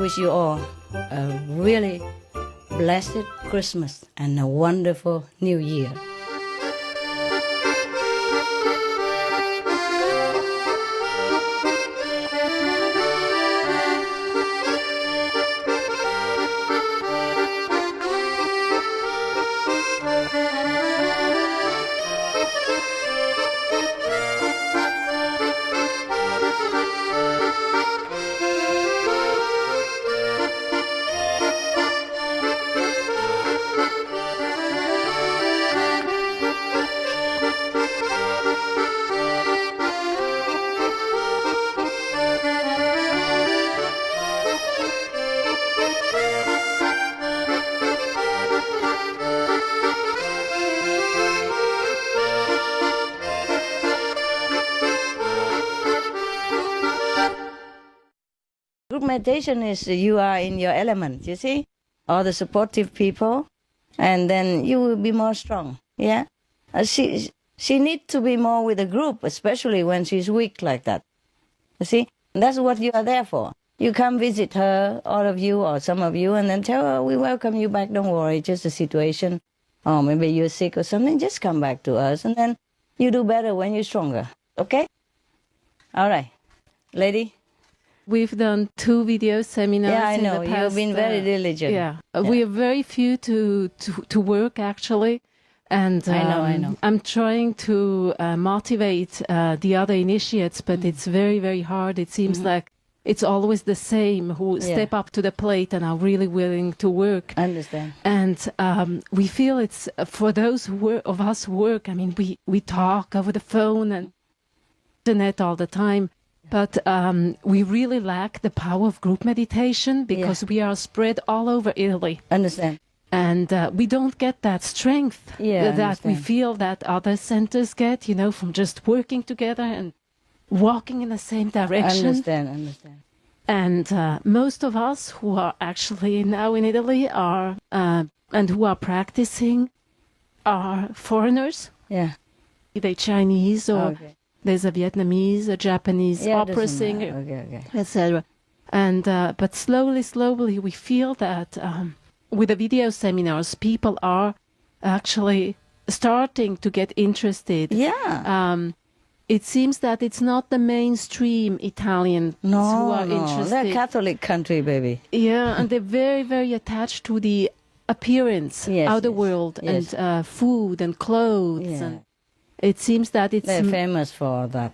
wish you all a really blessed Christmas and a wonderful New Year. Group meditation is you are in your element, you see? All the supportive people, and then you will be more strong, yeah? She needs to be more with the group, especially when she's weak like that. You see? That's what you are there for. You come visit her, all of you or some of you, and then tell her, we welcome you back, don't worry, just a situation. Or maybe you're sick or something, just come back to us, and then you do better when you're stronger, okay? All right. Lady? We've done 2 video seminars. Yeah, I know. In the past, You've been very diligent. Yeah. We are very few to work, actually. And I know. I'm trying to motivate the other initiates, but it's very, very hard. It seems like it's always the same who step up to the plate and are really willing to work. I understand. And we feel it's, for those of us who work, I mean, we talk over the phone and internet all the time. But we really lack the power of group meditation because we are spread all over Italy. Understand. And we don't get that strength that we feel that other centers get, you know, from just working together and walking in the same direction. Understand. And most of us who are actually now in Italy are, and who are practicing, are foreigners. Yeah. Either Chinese or... There's a Vietnamese, a Japanese opera singer, etc. And but slowly, we feel that with the video seminars, people are actually starting to get interested. Yeah. It seems that it's not the mainstream Italians who are interested. They're a Catholic country, baby. Yeah, and they're very, very attached to the appearance, outer world, and food and clothes and. It seems that they're famous for that.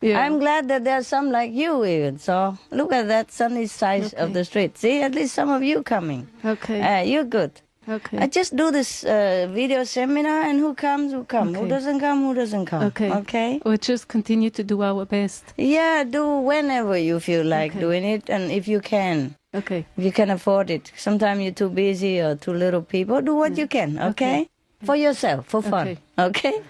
Yeah. I'm glad that there are some like you even. So look at that sunny side of the street. See, at least some of you coming. Okay. You're good. Okay. I just do this video seminar, and who comes, who comes. Who doesn't come. Okay. Okay. We'll just continue to do our best. Yeah, do whenever you feel like doing it, and if you can. Okay. If you can afford it. Sometimes you're too busy or too little people. Do what you can, okay? For yourself, for fun, okay?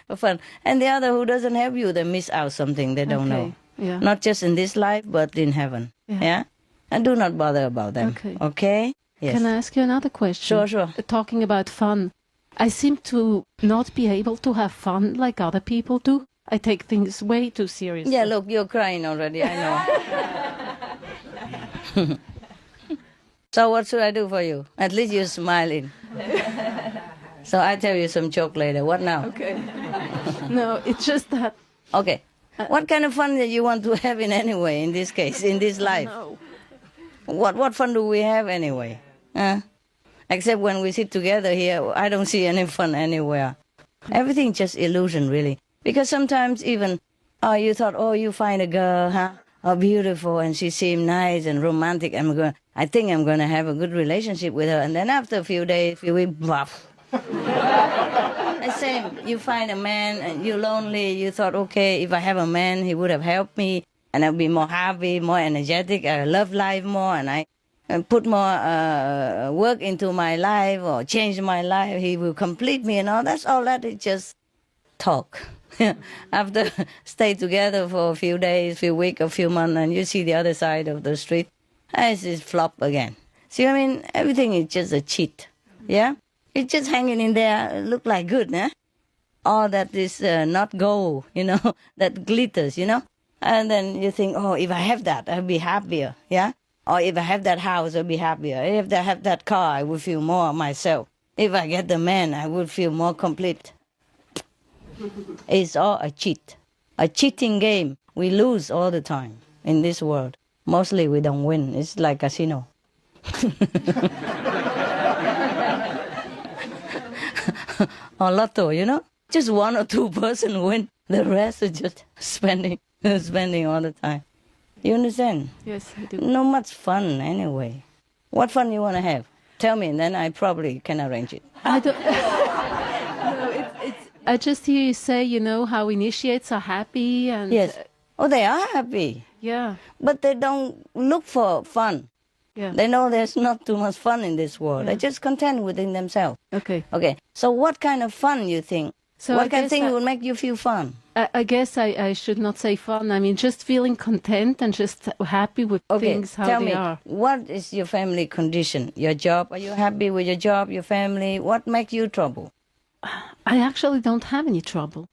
For fun. And the other who doesn't have you, they miss out something they don't know. Yeah. Not just in this life, but in heaven. Yeah? And do not bother about them, okay? Yes. Can I ask you another question? Sure. Talking about fun, I seem to not be able to have fun like other people do. I take things way too seriously. Yeah, look, you're crying already, I know. So what should I do for you? At least you're smiling. So I tell you some joke later. What now? Okay. No, it's just that. Okay. What kind of fun that you want to have in anyway, in this case, in this life? No. What fun do we have anyway? Except when we sit together here, I don't see any fun anywhere. Everything just illusion, really. Because sometimes even, you thought, you find a girl, huh? Oh, beautiful, and she seemed nice and romantic. I think I'm going to have a good relationship with her. And then after a few days, few weeks, bluff. The same, you find a man and you're lonely. You thought, okay, if I have a man, he would have helped me, and I'll be more happy, more energetic. I love life more, and I put more work into my life or change my life. He will complete me, and all. That's all that is just talk. After stay together for a few days, few weeks, a few months, and you see the other side of the street, it's just flop again. See, I mean, everything is just a cheat. Yeah. It's just hanging in there, look like good, eh? All that is not gold, that glitters, And then you think, oh, if I have that, I'll be happier, yeah? Or if I have that house, I'll be happier. If I have that car, I will feel more myself. If I get the man, I will feel more complete. It's all a cheat. A cheating game. We lose all the time in this world. Mostly we don't win. It's like casino. Or lotto, you know? Just 1 or 2 person win. The rest is just spending all the time. You understand? Yes, I do. Not much fun anyway. What fun you want to have? Tell me, and then I probably can arrange it. I don't... No, I just hear you say, how initiates are happy and... Yes. Oh, they are happy. Yeah. But they don't look for fun. Yeah. They know there's not too much fun in this world. They're just content within themselves. Okay. Okay. So what kind of fun you think? So what kind of thing would make you feel fun? I guess I should not say fun. I mean, just feeling content and just happy with things how they are. Tell me, what is your family condition? Your job? Are you happy with your job, your family? What makes you trouble? I actually don't have any trouble.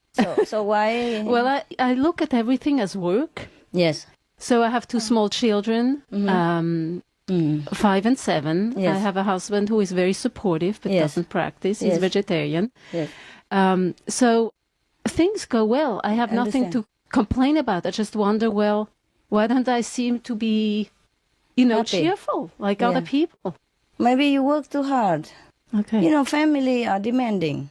So why? Well, I look at everything as work. Yes. So I have 2 small children, 5 and 7. Yes. I have a husband who is very supportive but doesn't practice. He's vegetarian. Yes. So things go well. I have nothing to complain about. I just wonder, well, why don't I seem to be, happy, cheerful like other people? Maybe you work too hard. Okay. Family are demanding.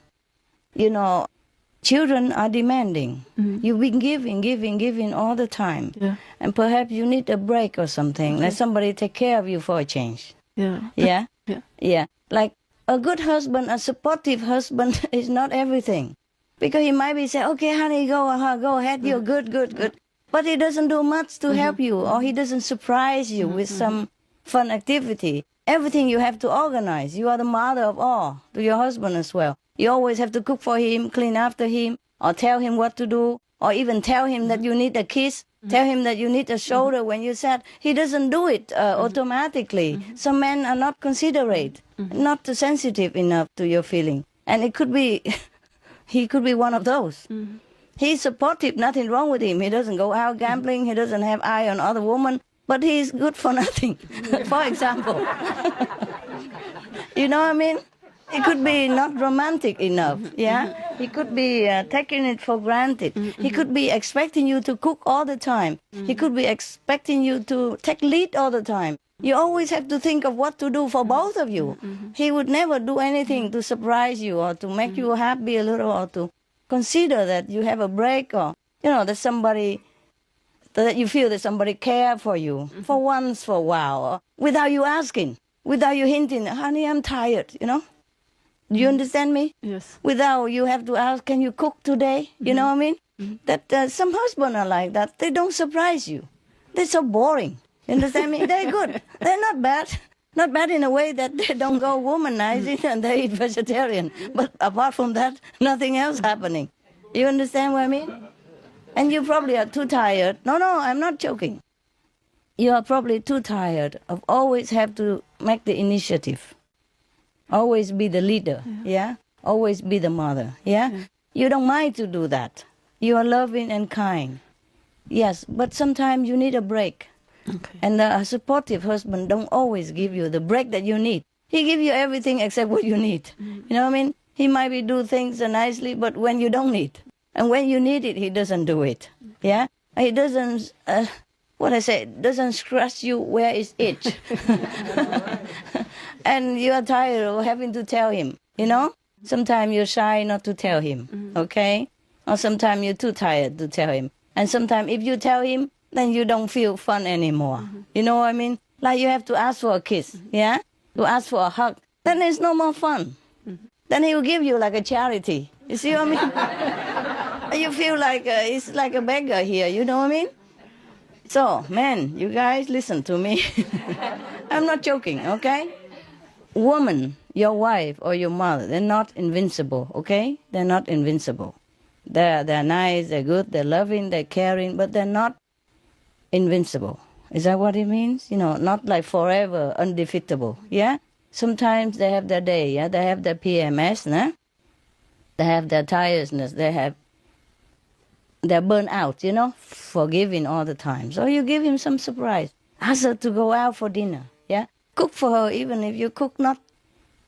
Children are demanding. Mm-hmm. You've been giving all the time. Yeah. And perhaps you need a break or something. Okay. Let somebody take care of you for a change. Yeah. Yeah? Yeah. Yeah. Like a good husband, a supportive husband is not everything. Because he might be saying, okay, honey, go ahead, you're good. But he doesn't do much to help you, or he doesn't surprise you with some fun activity. Everything you have to organize. You are the mother of all, to your husband as well. You always have to cook for him, clean after him, or tell him what to do, or even tell him that you need a kiss, tell him that you need a shoulder when you're sad. He doesn't do it automatically. Some men are not considerate, not sensitive enough to your feeling. And it could be, he could be one of those. He's supportive, nothing wrong with him. He doesn't go out gambling, he doesn't have eye on other women, but he's good for nothing, for example. You know what I mean? He could be not romantic enough, yeah? He could be taking it for granted. He could be expecting you to cook all the time. He could be expecting you to take lead all the time. You always have to think of what to do for both of you. He would never do anything to surprise you or to make you happy a little or to consider that you have a break or, that somebody, that you feel that somebody care for you for once, for a while, or without you asking, without you hinting, honey, I'm tired, Do you understand me? Yes. Without you have to ask, can you cook today? You know what I mean? That some husbands are like that. They don't surprise you. They're so boring. You understand me? They're good. They're not bad. Not bad in a way that they don't go womanizing and they eat vegetarian. But apart from that, nothing else happening. You understand what I mean? And you probably are too tired. No, I'm not joking. You are probably too tired of always have to make the initiative. Always be the leader, yeah? Always be the mother, yeah? You don't mind to do that. You are loving and kind. Yes, but sometimes you need a break. Okay. And a supportive husband don't always give you the break that you need. He give you everything except what you need. You know what I mean? He might be do things nicely, but when you don't need. And when you need it, he doesn't do it, yeah? He doesn't, doesn't scratch you where it's itch. And you are tired of having to tell him, Sometimes you're shy not to tell him, okay? Or sometimes you're too tired to tell him. And sometimes if you tell him, then you don't feel fun anymore. You know what I mean? Like you have to ask for a kiss, yeah? To ask for a hug. Then it's no more fun. Then he will give you like a charity. You see what I mean? You feel like it's like a beggar here, you know what I mean? So, man, you guys listen to me. I'm not joking, okay? Woman, your wife or your mother, they're not invincible, okay? They're not invincible. They're nice, they're good, they're loving, they're caring, but they're not invincible. Is that what it means? Not like forever undefeatable, yeah? Sometimes they have their day, yeah? They have their PMS, nah? They have their tiredness, they have they're burnt out, for giving all the time. So you give him some surprise. Ask her to go out for dinner, yeah? Cook for her, even if you cook not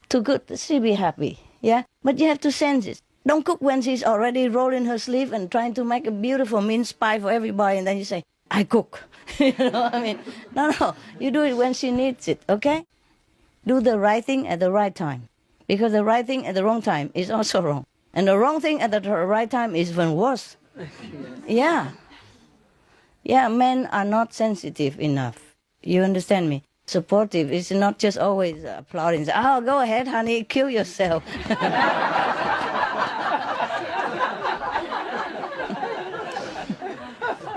too good, she'll be happy, yeah? But you have to sense it. Don't cook when she's already rolling her sleeve and trying to make a beautiful mince pie for everybody, and then you say, I cook. No. You do it when she needs it, okay? Do the right thing at the right time. Because the right thing at the wrong time is also wrong. And the wrong thing at the right time is even worse. Yeah. Yeah, men are not sensitive enough. You understand me? Supportive is not just always applauding. Oh, go ahead, honey, kill yourself.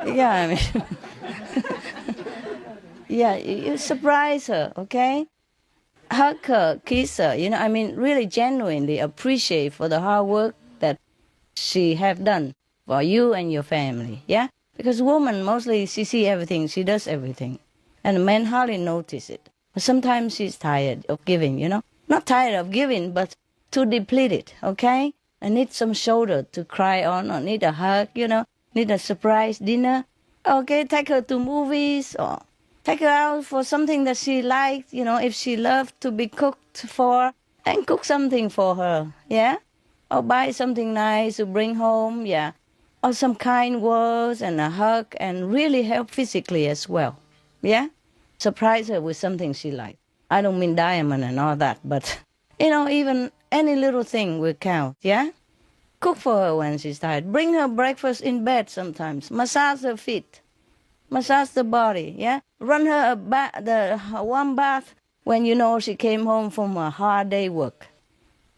Yeah, yeah, you surprise her, okay? Hug her, kiss her, really genuinely appreciate for the hard work that she have done for you and your family, yeah? Because woman, mostly she see everything, she does everything. And men hardly notice it. But sometimes she's tired of giving, Not tired of giving, but too depleted, okay? I need some shoulder to cry on, or need a hug, need a surprise dinner. Okay, take her to movies, or take her out for something that she likes, if she loves to be cooked for, and cook something for her, yeah? Or buy something nice to bring home, yeah? Or some kind words and a hug, and really help physically as well, yeah? Surprise her with something she likes. I don't mean diamond and all that, but, even any little thing will count, yeah? Cook for her when she's tired. Bring her breakfast in bed sometimes. Massage her feet. Massage the body, yeah? Run her a warm bath when she came home from a hard day work.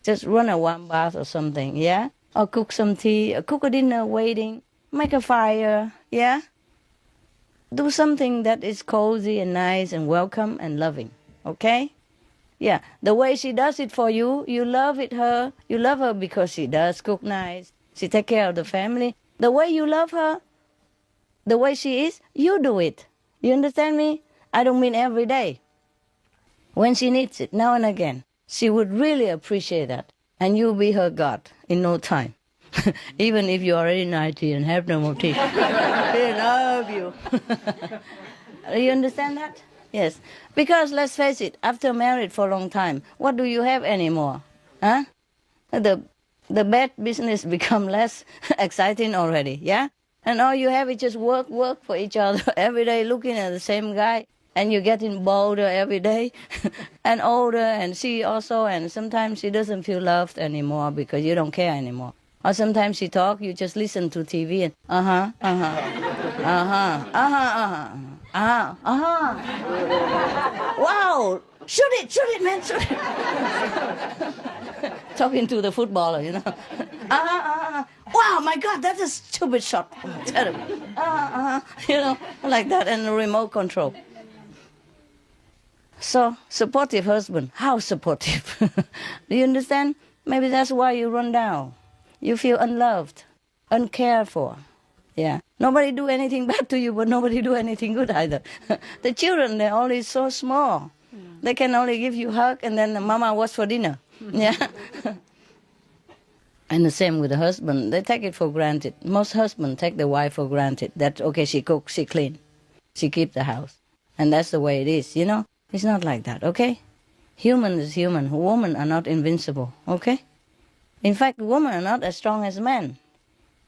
Just run a warm bath or something, yeah? Or cook some tea, or cook a dinner waiting. Make a fire, yeah? Do something that is cozy and nice and welcome and loving, okay? Yeah, the way she does it for you, you love it her. You love her because she does cook nice. She take care of the family. The way you love her, the way she is, you do it. You understand me? I don't mean every day. When she needs it, now and again, she would really appreciate that. And you'll be her God in no time. Even if you're already 90 and have no more teeth. They love you. You understand that? Yes. Because let's face it, after married for a long time, what do you have anymore? Huh? The bad business become less exciting already, yeah? And all you have is just work for each other every day, looking at the same guy, and you're getting bolder every day, and older, and she also, and sometimes she doesn't feel loved anymore because you don't care anymore. Or sometimes she talk, you just listen to TV and wow, shoot it, man, shoot it. Talking to the footballer, Wow, my God, that's a stupid shot. Terrible. Like that, and the remote control. So, supportive husband. How supportive? Do you understand? Maybe that's why you run down. You feel unloved, uncared for. Yeah. Nobody do anything bad to you, but nobody do anything good either. The children, they're only so small. They can only give you a hug, and then the mama waits for dinner. Yeah. And the same with the husband. They take it for granted. Most husbands take the wife for granted. That, okay, she cooks, she clean. She keep the house. And that's the way it is, It's not like that, okay? Human is human. Women are not invincible, okay? In fact, women are not as strong as men.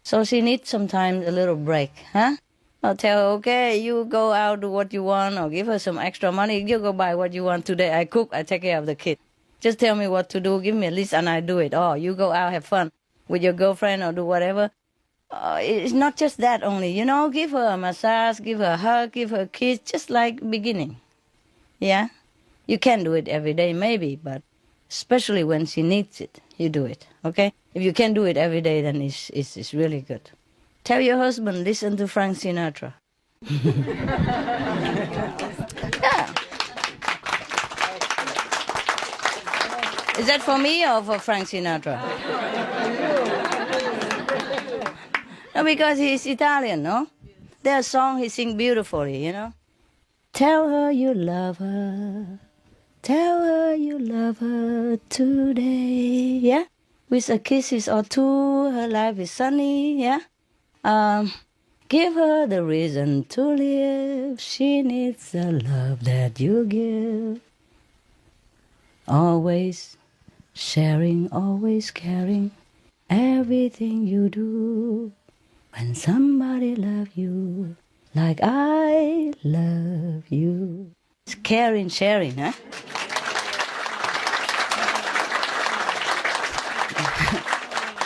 So she needs sometimes a little break, huh? I'll tell her, okay, you go out, do what you want, or give her some extra money. You go buy what you want today. I cook, I take care of the kid. Just tell me what to do, give me a list, and I do it. Oh, you go out, have fun with your girlfriend or do whatever. It's not just that only, Give her a massage, give her a hug, give her a kiss, just like beginning. Yeah? You can do it every day, maybe, but especially when she needs it, you do it, okay? If you can do it every day, then it's really good. Tell your husband, listen to Frank Sinatra. Yeah. Is that for me or for Frank Sinatra? No, because he's Italian, no? There's a song he sings beautifully, Tell her you love her. Tell her you love her today, yeah? With a kisses or two, her life is sunny, yeah? Give her the reason to live. She needs the love that you give. Always sharing, always caring. Everything you do. When somebody loves you like I love you. It's caring, sharing, huh?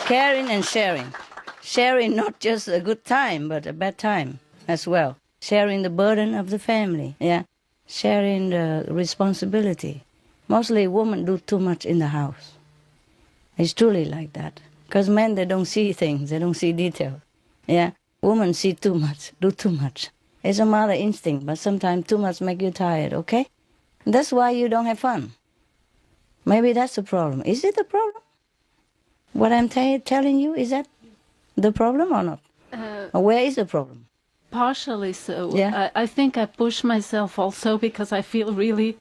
Caring and sharing. Sharing not just a good time, but a bad time as well. Sharing the burden of the family, yeah. Sharing the responsibility. Mostly women do too much in the house. It's truly like that. Because men, they don't see things, they don't see detail. Yeah, women see too much, do too much. It's a mother instinct, but sometimes too much make you tired, okay? That's why you don't have fun. Maybe that's the problem. Is it the problem? What I'm telling you, is that the problem or not? Or where is the problem? Partially so. Yeah. I think I push myself also because I feel really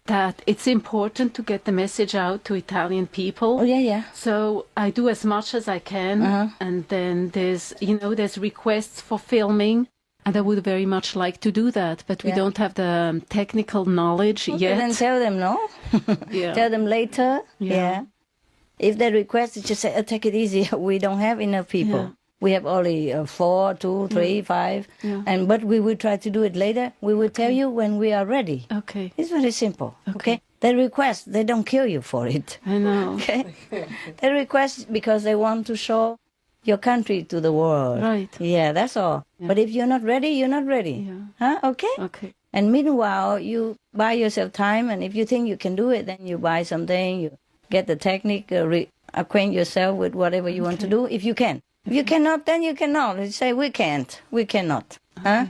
that it's important to get the message out to Italian people. Oh, yeah. So I do as much as I can. And then there's requests for filming. And I would very much like to do that, but we don't have the technical knowledge yet. Then tell them no. Yeah. Tell them later. Yeah. If they request, just say, take it easy. We don't have enough people. Yeah. We have only 4, 2, 3, 5. Yeah. But we will try to do it later. We will tell you when we are ready. Okay. It's very simple. Okay. They request. They don't kill you for it. I know. Okay. They request because they want to show your country to the world. Right. Yeah, that's all. Yeah. But if you're not ready, you're not ready. Yeah. Huh? Okay? Okay. And meanwhile, you buy yourself time, and if you think you can do it, then you buy something, you get the technique, acquaint yourself with whatever you want to do, if you can. If you cannot, then you cannot. You say, we can't. We cannot. Huh?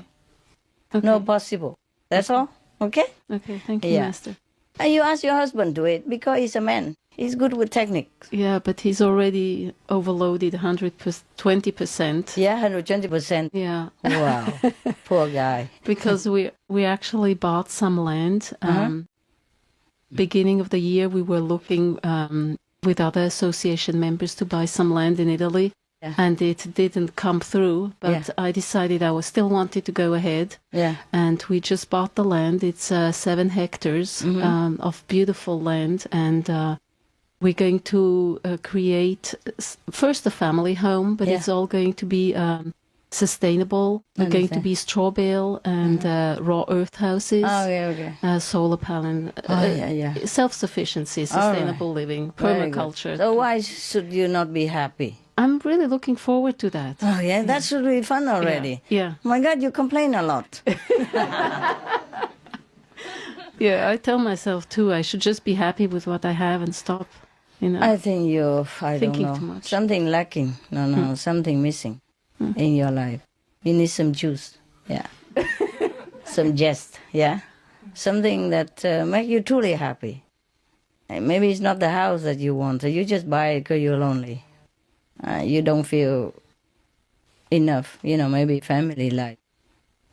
Okay. No possible. That's all. Okay? Okay, thank you, Master. And you ask your husband to do it, because he's a man. He's good with techniques. Yeah, but he's already overloaded 120%. Yeah, 120%. Yeah. Wow. Poor guy. Because we actually bought some land. Beginning of the year, we were looking with other association members to buy some land in Italy. Yeah. And it didn't come through, but I decided I was still wanted to go ahead. Yeah. And we just bought the land. It's 7 hectares of beautiful land, and we're going to create first a family home, but it's all going to be sustainable. We're going to be straw bale and raw earth houses. Oh, yeah, solar panel. Self-sufficiency, sustainable living, permaculture. So why should you not be happy? I'm really looking forward to that. Oh, yeah, that should be fun already. Yeah. Oh, my God, you complain a lot. Yeah, I tell myself, too, I should just be happy with what I have and stop, I think you're, thinking don't know, too much. something lacking. No, something missing in your life. You need some juice, some jest, something that make you truly happy. And maybe it's not the house that you want, so you just buy it because you're lonely. You don't feel enough, maybe family life.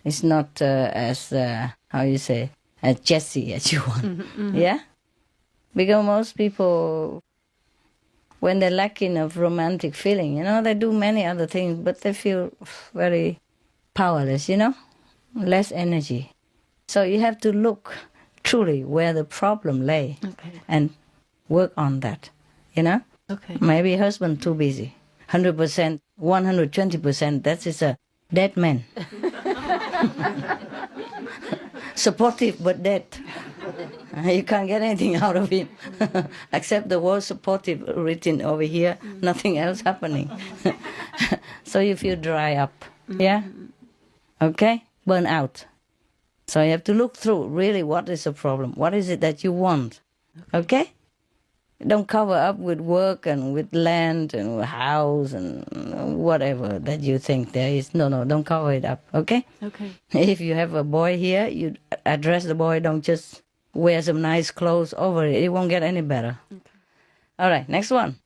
It's not as, as Jessie as you want, yeah? Because most people, when they're lacking of romantic feeling, they do many other things, but they feel very powerless, less energy. So you have to look truly where the problem lay and work on that, Okay. Maybe husband too busy. 100%, 120%, that is a dead man. Supportive but dead. You can't get anything out of him except the word supportive written over here, nothing else happening. So you feel dry up, okay? Burn out. So you have to look through really what is the problem. What is it that you want, okay? Don't cover up with work and with land and with house and whatever that you think there is. No, don't cover it up, okay? Okay. If you have a boy here, you address the boy, don't just wear some nice clothes over it. It won't get any better. Okay. All right, next one.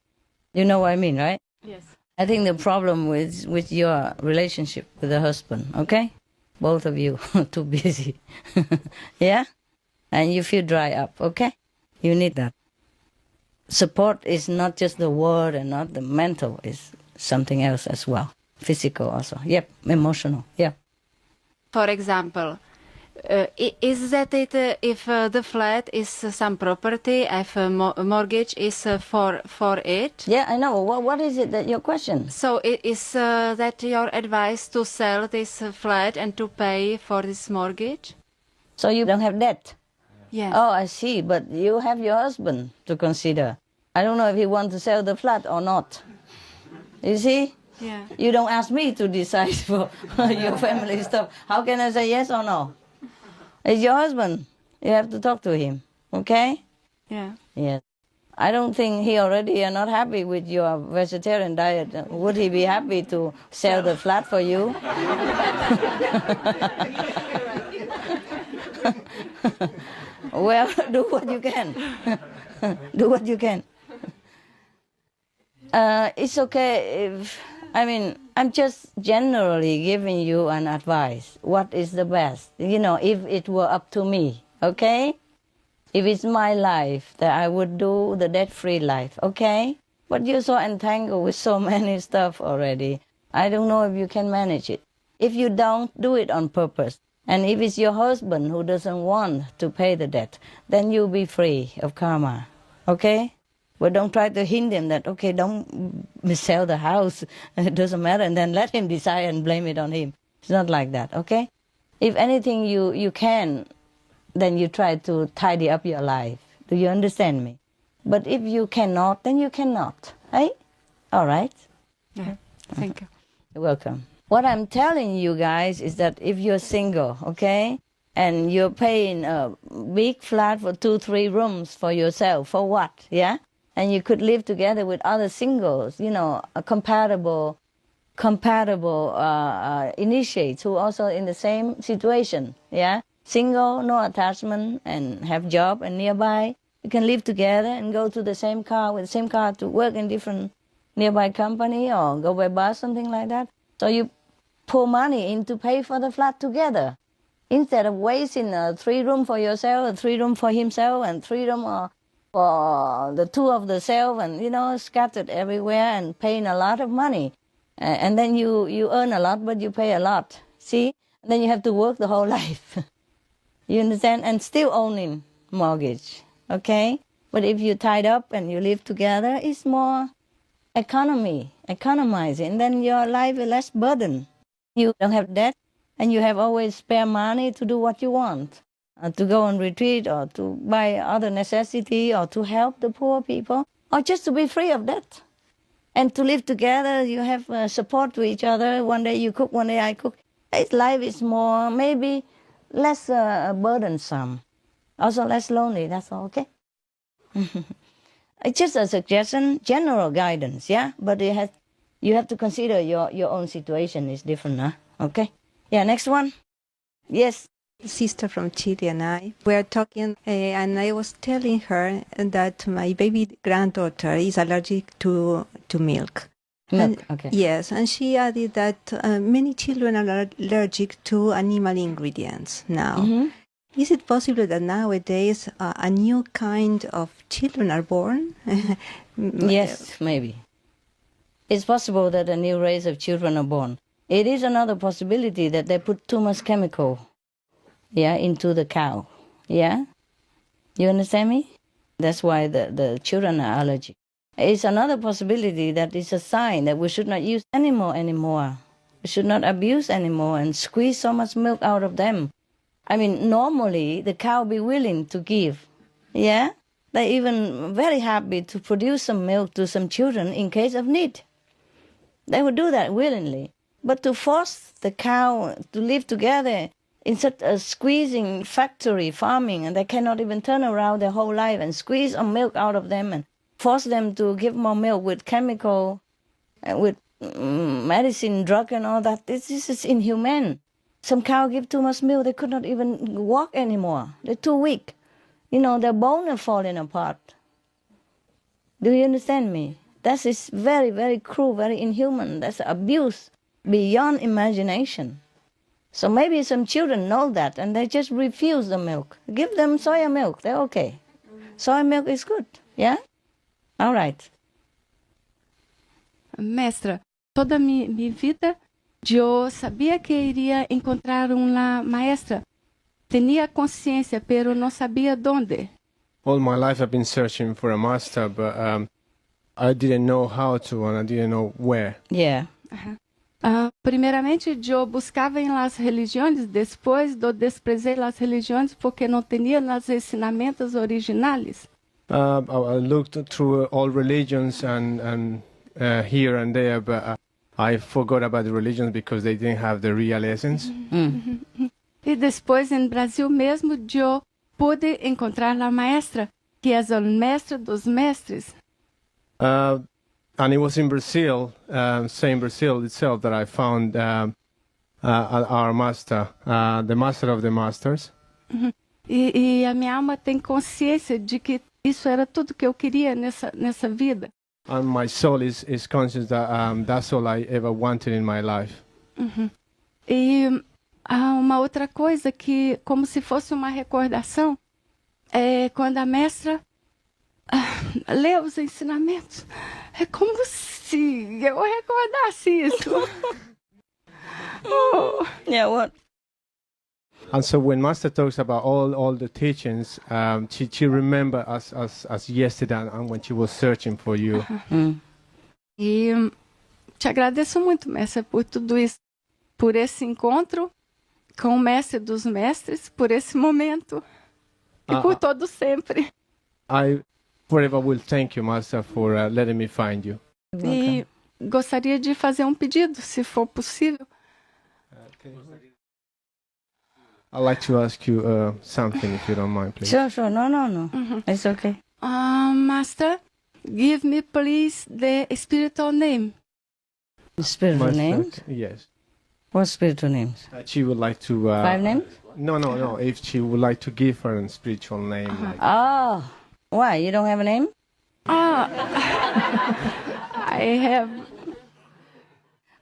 You know what I mean, right? Yes. I think the problem with your relationship with the husband, okay? Both of you too busy. Yeah? And you feel dry up, okay? You need that. Support is not just the word and not the mental, it's something else as well. physical also. Yep, emotional. Yeah. For example, is that it if the flat is some property, if a mortgage is for it? Yeah, I know. What is it that your question? So is that your advice to sell this flat and to pay for this mortgage? So you don't have debt? Yes. Oh, I see. But you have your husband to consider. I don't know if he wants to sell the flat or not. You see? Yeah. You don't ask me to decide for your family stuff. How can I say yes or no? It's your husband. You have to talk to him. Okay? Yeah. Yes. I don't think he already are not happy with your vegetarian diet. Would he be happy to sell the flat for you? Well, do what you can. Do what you can. It's okay if, I'm just generally giving you an advice. What is the best? If it were up to me, okay? If it's my life, that I would do the debt-free life, okay? But you're so entangled with so many stuff already. I don't know if you can manage it. If you don't, do it on purpose. And if it's your husband who doesn't want to pay the debt, then you'll be free of karma, okay? But don't try to hint him that, okay, don't sell the house, it doesn't matter, and then let him decide and blame it on him. It's not like that, okay? If anything you can, then you try to tidy up your life. Do you understand me? But if you cannot, then you cannot, right? All right? Yeah, thank you. You're welcome. What I'm telling you guys is that if you're single, okay, and you're paying a big flat for 2-3 rooms for yourself, for what, yeah? And you could live together with other singles, a compatible initiates who also in the same situation, yeah? Single, no attachment, and have job and nearby. You can live together and go to the same car with the same car to work in different nearby company or go by bus, something like that. So you pour money in to pay for the flat together instead of wasting a 3-room for yourself, a 3-room for himself, and 3-room for the two of the self, and scattered everywhere and paying a lot of money. And then you earn a lot, but you pay a lot. See? And then you have to work the whole life. You understand? And still owning mortgage, okay? But if you tied up and you live together, it's more economizing. Then your life is less burden. You don't have debt, and you have always spare money to do what you want, to go on retreat or to buy other necessity or to help the poor people or just to be free of debt. And to live together, you have support to each other. One day you cook, one day I cook. Life is more, maybe less burdensome, also less lonely, that's all, okay? It's just a suggestion, general guidance, yeah? But you have to consider your own situation is different, huh? Okay? Yeah, next one. Yes. Sister from Chile and I were talking, and I was telling her that my baby granddaughter is allergic to milk. Okay. Yes, and she added that many children are allergic to animal ingredients now. Mm-hmm. Is it possible that nowadays a new kind of children are born? Yes, maybe. It's possible that a new race of children are born. It is another possibility that they put too much chemical, into the cow. Yeah? You understand me? That's why the children are allergic. It's another possibility that it's a sign that we should not use animal anymore. We should not abuse anymore and squeeze so much milk out of them. Normally the cow be willing to give. Yeah? They're even very happy to produce some milk to some children in case of need. They would do that willingly. But to force the cow to live together in such a squeezing factory farming, and they cannot even turn around their whole life and squeeze some milk out of them and force them to give more milk with chemical, with medicine, drug and all that. This is inhumane. Some cow give too much milk, they could not even walk anymore. They're too weak. Their bones are falling apart. Do you understand me? That is very, very cruel, very inhuman. That's abuse beyond imagination. So maybe some children know that and they just refuse the milk. Give them soya milk, they're okay. Soy milk is good, yeah? All right. Mestra, toda minha vida, yo sabía que iría encontrar una maestra. Tenía conciencia, pero no sabía dónde. All my life I've been searching for a master, but I didn't know how to and I didn't know where. Yeah. Primeiramente, eu buscava em las religiões, depois eu desprezei las religiões porque não tinha os ensinamentos originais. I looked through all religions and here and there, but I forgot about the religions because they didn't have the real essence. E depois, em Brasil mesmo, eu pude encontrar a maestra, que é o mestre dos mestres. And it was in Brazil, same Brazil itself, that I found our master, the master of the masters. E a minha alma tem consciência de que isso era tudo que eu queria nessa vida. And my soul is conscious that that's all I ever wanted in my life. E uma outra coisa que, como se fosse uma recordação, é quando a mestra lê os ensinamentos. É como se eu recordasse isso. Oh. Yeah, what? And so when Master talks about all the teachings, she remember as yesterday and when she was searching for you. E te agradeço muito, mestre, por tudo isso, por esse encontro com o mestre dos mestres, por esse momento e por todo sempre. I forever will thank you, Master, for letting me find you. E gostaria de fazer um pedido, se for possível. I'd like to ask you something, if you don't mind, please. Sure. No. It's okay. Master, give me, please, the spiritual name. Spiritual names? Yes. What spiritual names? She would like to... 5 names? No. If she would like to give her a spiritual name. Like... Oh, why? You don't have a name? I have...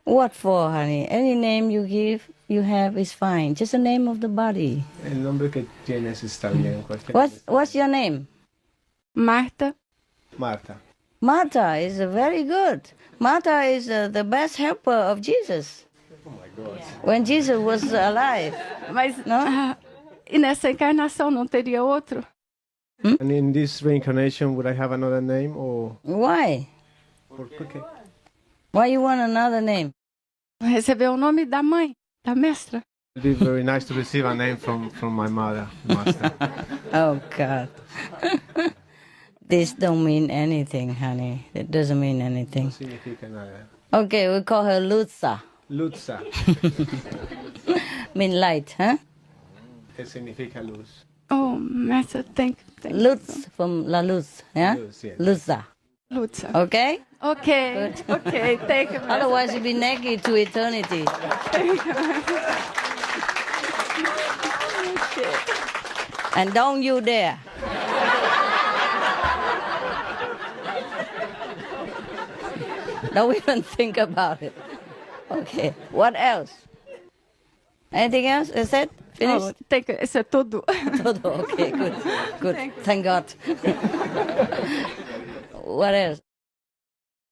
What for, honey? Any name you have is fine. Just the name of the body. El nombre que tienes está bien. What's your name? Marta. Marta. Marta is very good. Marta is the best helper of Jesus. Oh my God. When Jesus was alive. Mas No? E nessa encarnação não teria outro? And in this reincarnation, would I have another name or? Why? Okay. Why you want another name? Receber o nome da mãe, da mestra. It'd be very nice to receive a name from my mother, Master. Oh, God. This don't mean anything, honey. It doesn't mean anything. No significa nada. Okay, we call her Lutza. Lutza. Mean light, huh? ¿Qué significa luz? Oh, master, thank you. Lutz from La Luz, yeah? Luz, yes. Lutza. Lutza. Okay? Okay, okay, thank you, master. Otherwise you'll be naked to eternity. And don't you dare. Don't even think about it. Okay. What else? Anything else? Is that finished? Oh, thank you. Isso é tudo. Okay, good. Thank God. What else?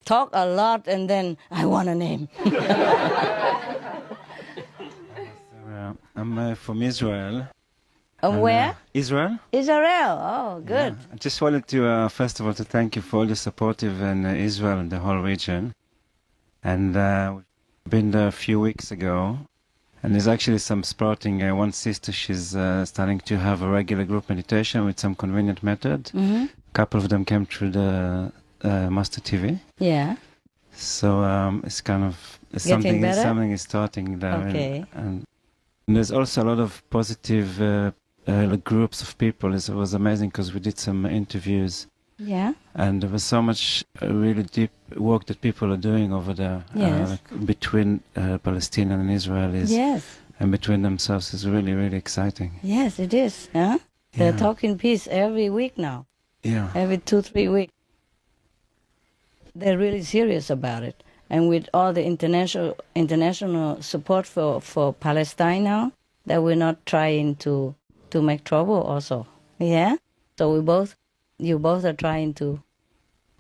Talk a lot and then I want a name. I'm from Israel. Where? Israel. Israel. Oh, good. Yeah. I just wanted to, first of all, to thank you for all the supportive in Israel and the whole region. And we've been there a few weeks ago. And there's actually some sprouting. One sister, she's starting to have a regular group meditation with some convenient method. Mm-hmm. A couple of them came through the Master TV. Yeah. So it's kind of Getting better? something is starting there. Okay. And there's also a lot of positive groups of people. It was amazing because we did some interviews. Yeah. And there was so much really deep work that people are doing over there. Yes. Between Palestine and Israelis. Yes. And between themselves is really, really exciting. Yes, it is. Huh? They're Yeah. talking peace every week now. Yeah. Every 2-3 weeks. They're really serious about it. And with all the international support for Palestine now, that we're not trying to make trouble also. Yeah? So you both are trying to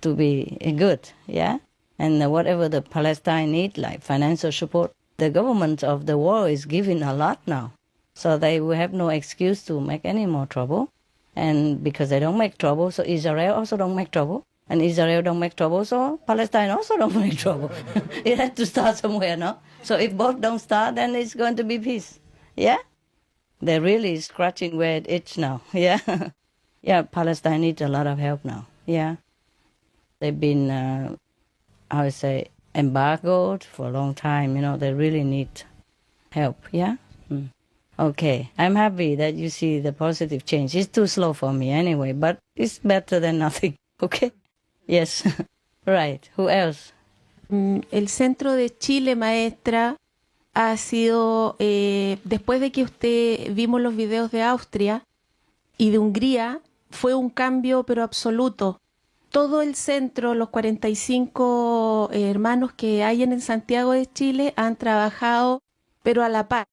be good, yeah? And whatever the Palestine need, like financial support, the government of the world is giving a lot now. So they will have no excuse to make any more trouble. And because they don't make trouble, so Israel also don't make trouble. And Israel don't make trouble, so Palestine also don't make trouble. It has to start somewhere, no? So if both don't start, then it's going to be peace. Yeah? They're really scratching where it itches now. Yeah? Yeah, Palestine needs a lot of help now. Yeah? They've been, I would say, embargoed for a long time. You know, they really need help. Yeah? Okay. I'm happy that you see the positive change. It's too slow for me anyway, but it's better than nothing. Okay? Yes. Right. Who else? El centro de Chile, maestra, ha sido, después de que vimos los videos de Austria y de Hungría, fue un cambio pero absoluto. Todo el centro, los 45 hermanos que hay en Santiago de Chile han trabajado, pero a la par.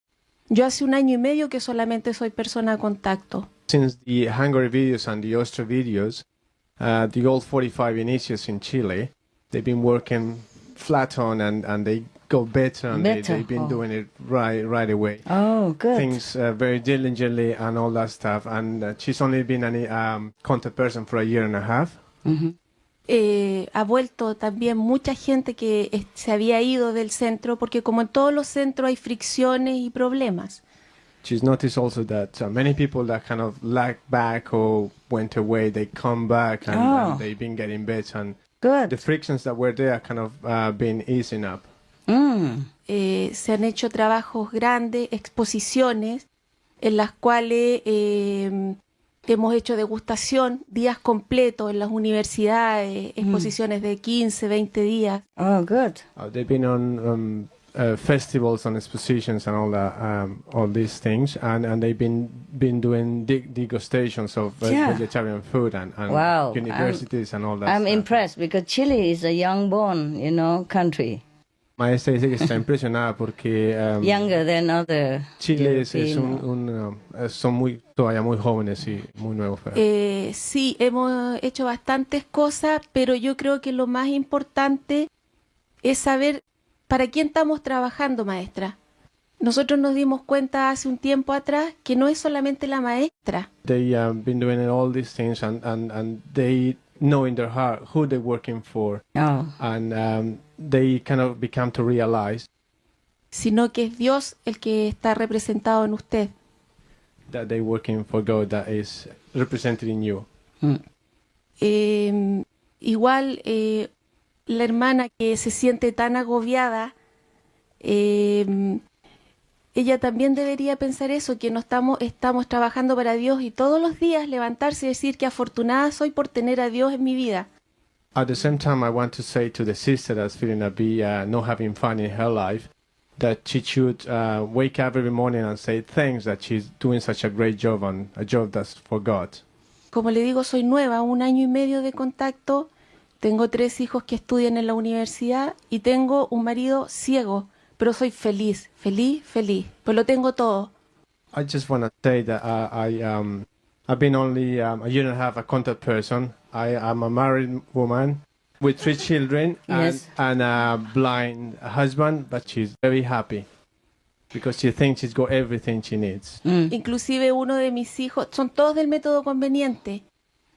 Yo hace 1 año y medio que solamente soy persona a contacto. Since the Hungary videos and the Austria videos, the old 45 initiates in Chile, they've been working flat on and they go better and they've been doing it right away. Oh, good. Things very diligently and all that stuff. And she's only been a contact person for 1.5 years. Ha vuelto también mucha gente que se había ido del centro, porque como en todos los centros hay fricciones y problemas. She's noticed also that many people that kind of lagged back or went away, they come back and they've been getting better. And Good. the frictions that were there kind of been easing up. Se han hecho trabajos grandes, exposiciones, en las cuales hemos hecho degustación, días completos en las universidades, exposiciones de 15, 20 días. Oh, good. They've been on festivals and expositions and all that, all these things, and they've been doing degustations of vegetarian food and wow. universities and all that. I'm stuff. impressed because Chile is a young-born, country. Maestra dice que está impresionada porque Younger than other Chile European. son todavía muy jóvenes y muy nuevos. Sí, hemos hecho bastantes cosas, pero yo creo que lo más importante es saber para quién estamos trabajando, maestra. Nosotros nos dimos cuenta hace un tiempo atrás que no es solamente la maestra. They been doing all these things and they know in their heart who they're working for. Oh. And they kind of become to realize Sino que es Dios el que está representado en usted. that they're working for God that is represented in you. Igual la hermana que se siente tan agobiada, ella también debería pensar eso, que no estamos trabajando para Dios y todos los días levantarse y decir que afortunada soy por tener a Dios en mi vida. At the same time, I want to say to the sister that's feeling not having fun in her life, that she should wake up every morning and say thanks that she's doing such a great job on a job that's for God. Como le digo, soy nueva, 1 año y medio de contacto, tengo 3 hijos que estudian en la universidad y tengo un marido ciego, pero soy feliz, pues lo tengo todo. I just want to say that I've been only a 1.5 years a contact person. I am a married woman with 3 children and a blind husband, but she's very happy because she thinks she's got everything she needs. Inclusive uno de mis hijos, son todos del método conveniente,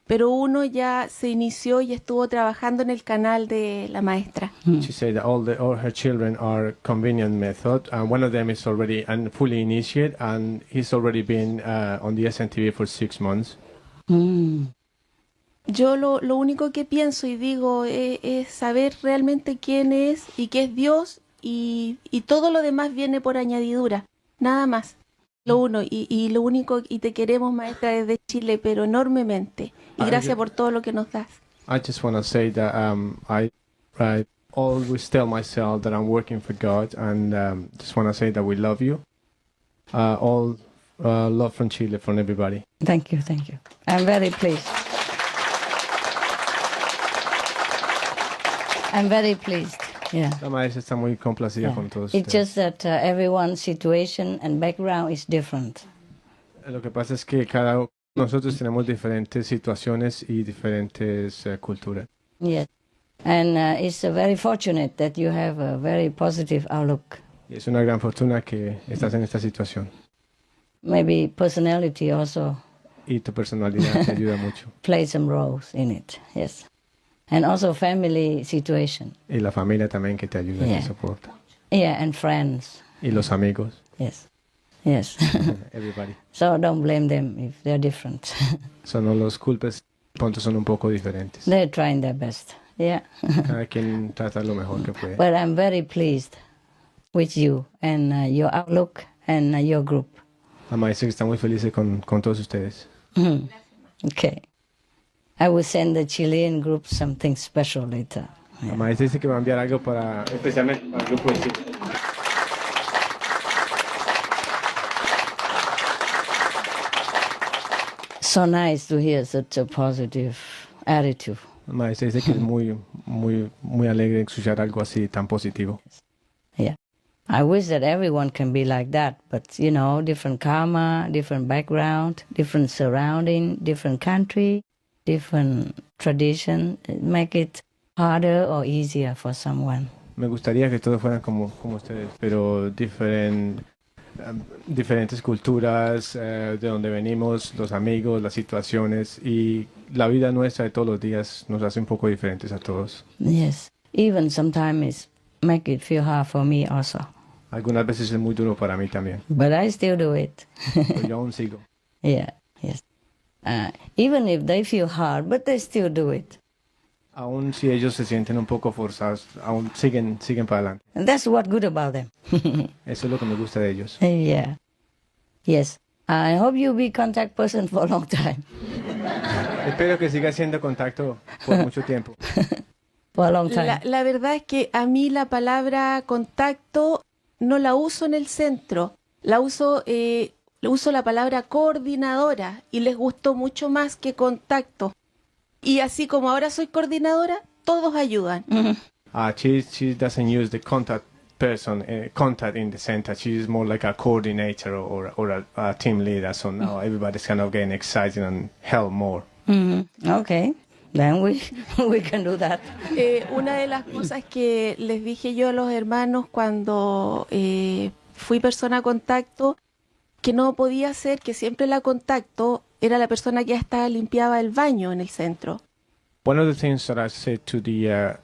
pero uno ya se inició y estuvo trabajando en el canal de la maestra. She said that all her children are convenient method, and one of them is already fully initiated, and he's already been on the SNTV for 6 months. Yo lo único que pienso y digo es saber realmente quién es y qué es Dios, y todo lo demás viene por añadidura, nada más. Lo uno y lo único, y te queremos, maestra, desde Chile, pero enormemente. Y gracias por todo lo que nos das. I just want to say that I always tell myself that I'm working for God, and just want to say that we love you. All love from Chile, from everybody. Thank you. I'm very pleased. I'm very pleased. Yeah. La maestra está muy complacida con todos It's ustedes. just that everyone's situation and background is different. Lo que pasa es que nosotros tenemos diferentes situaciones y diferentes culturas. Yes. And it's very fortunate that you have a very positive outlook. Y es una gran fortuna que estás en esta situación. Maybe personality also. Y tu personalidad te ayuda mucho. Play some roles in it, yes. And also family situation. Y la familia también que te ayuda y te soporta. Yeah, and friends. Y los amigos. Yes. Yes. Everybody. So don't blame them if they're different. So no los culpes, puntos son un poco diferentes. They're trying their best. Yeah. Cada quien trata lo mejor que puede. But I'm very pleased with you and your outlook and your group. La maestra está muy feliz con todos ustedes. Okay. I will send the Chilean group something special later. La maestra dice que va a enviar algo especialmente para el grupo de Chile. So nice to hear such a positive attitude. La maestra dice que es muy alegre escuchar algo así tan positivo. Yeah. I wish that everyone can be like that, but different karma, different background, different surrounding, different country, different tradition, make it harder or easier for someone. Me gustaría que todos fueran como ustedes, pero diferentes culturas, de donde venimos, los amigos, las situaciones y la vida nuestra de todos los días nos hace un poco diferentes a todos. Yes, even sometimes it make it feel hard for me also. Algunas veces es muy duro para mí también. But I still do it. Pero yo aún sigo. Yeah, yes. Even if they feel hard, but they still do it. Aún si ellos se sienten un poco forzados, aún siguen para adelante. And that's what good about them. Eso es lo que me gusta de ellos. Yeah. Yes. I hope you'll be contact person for a long time. Espero que siga siendo contacto por mucho tiempo. For a long time. La verdad es que a mí la palabra contacto no la uso en el centro. Uso la palabra coordinadora y les gustó mucho más que contacto. Y así como ahora soy coordinadora, todos ayudan. She doesn't use the contact person, contact in the center. She's more like a coordinator or a team leader. So now everybody's kind of getting excited and help more. Okay, then we can do that. Una de las cosas que les dije yo a los hermanos cuando fui persona a contacto, que no podía ser que siempre la contacto era la persona que hasta limpiaba el baño en el centro. One of the things that I said to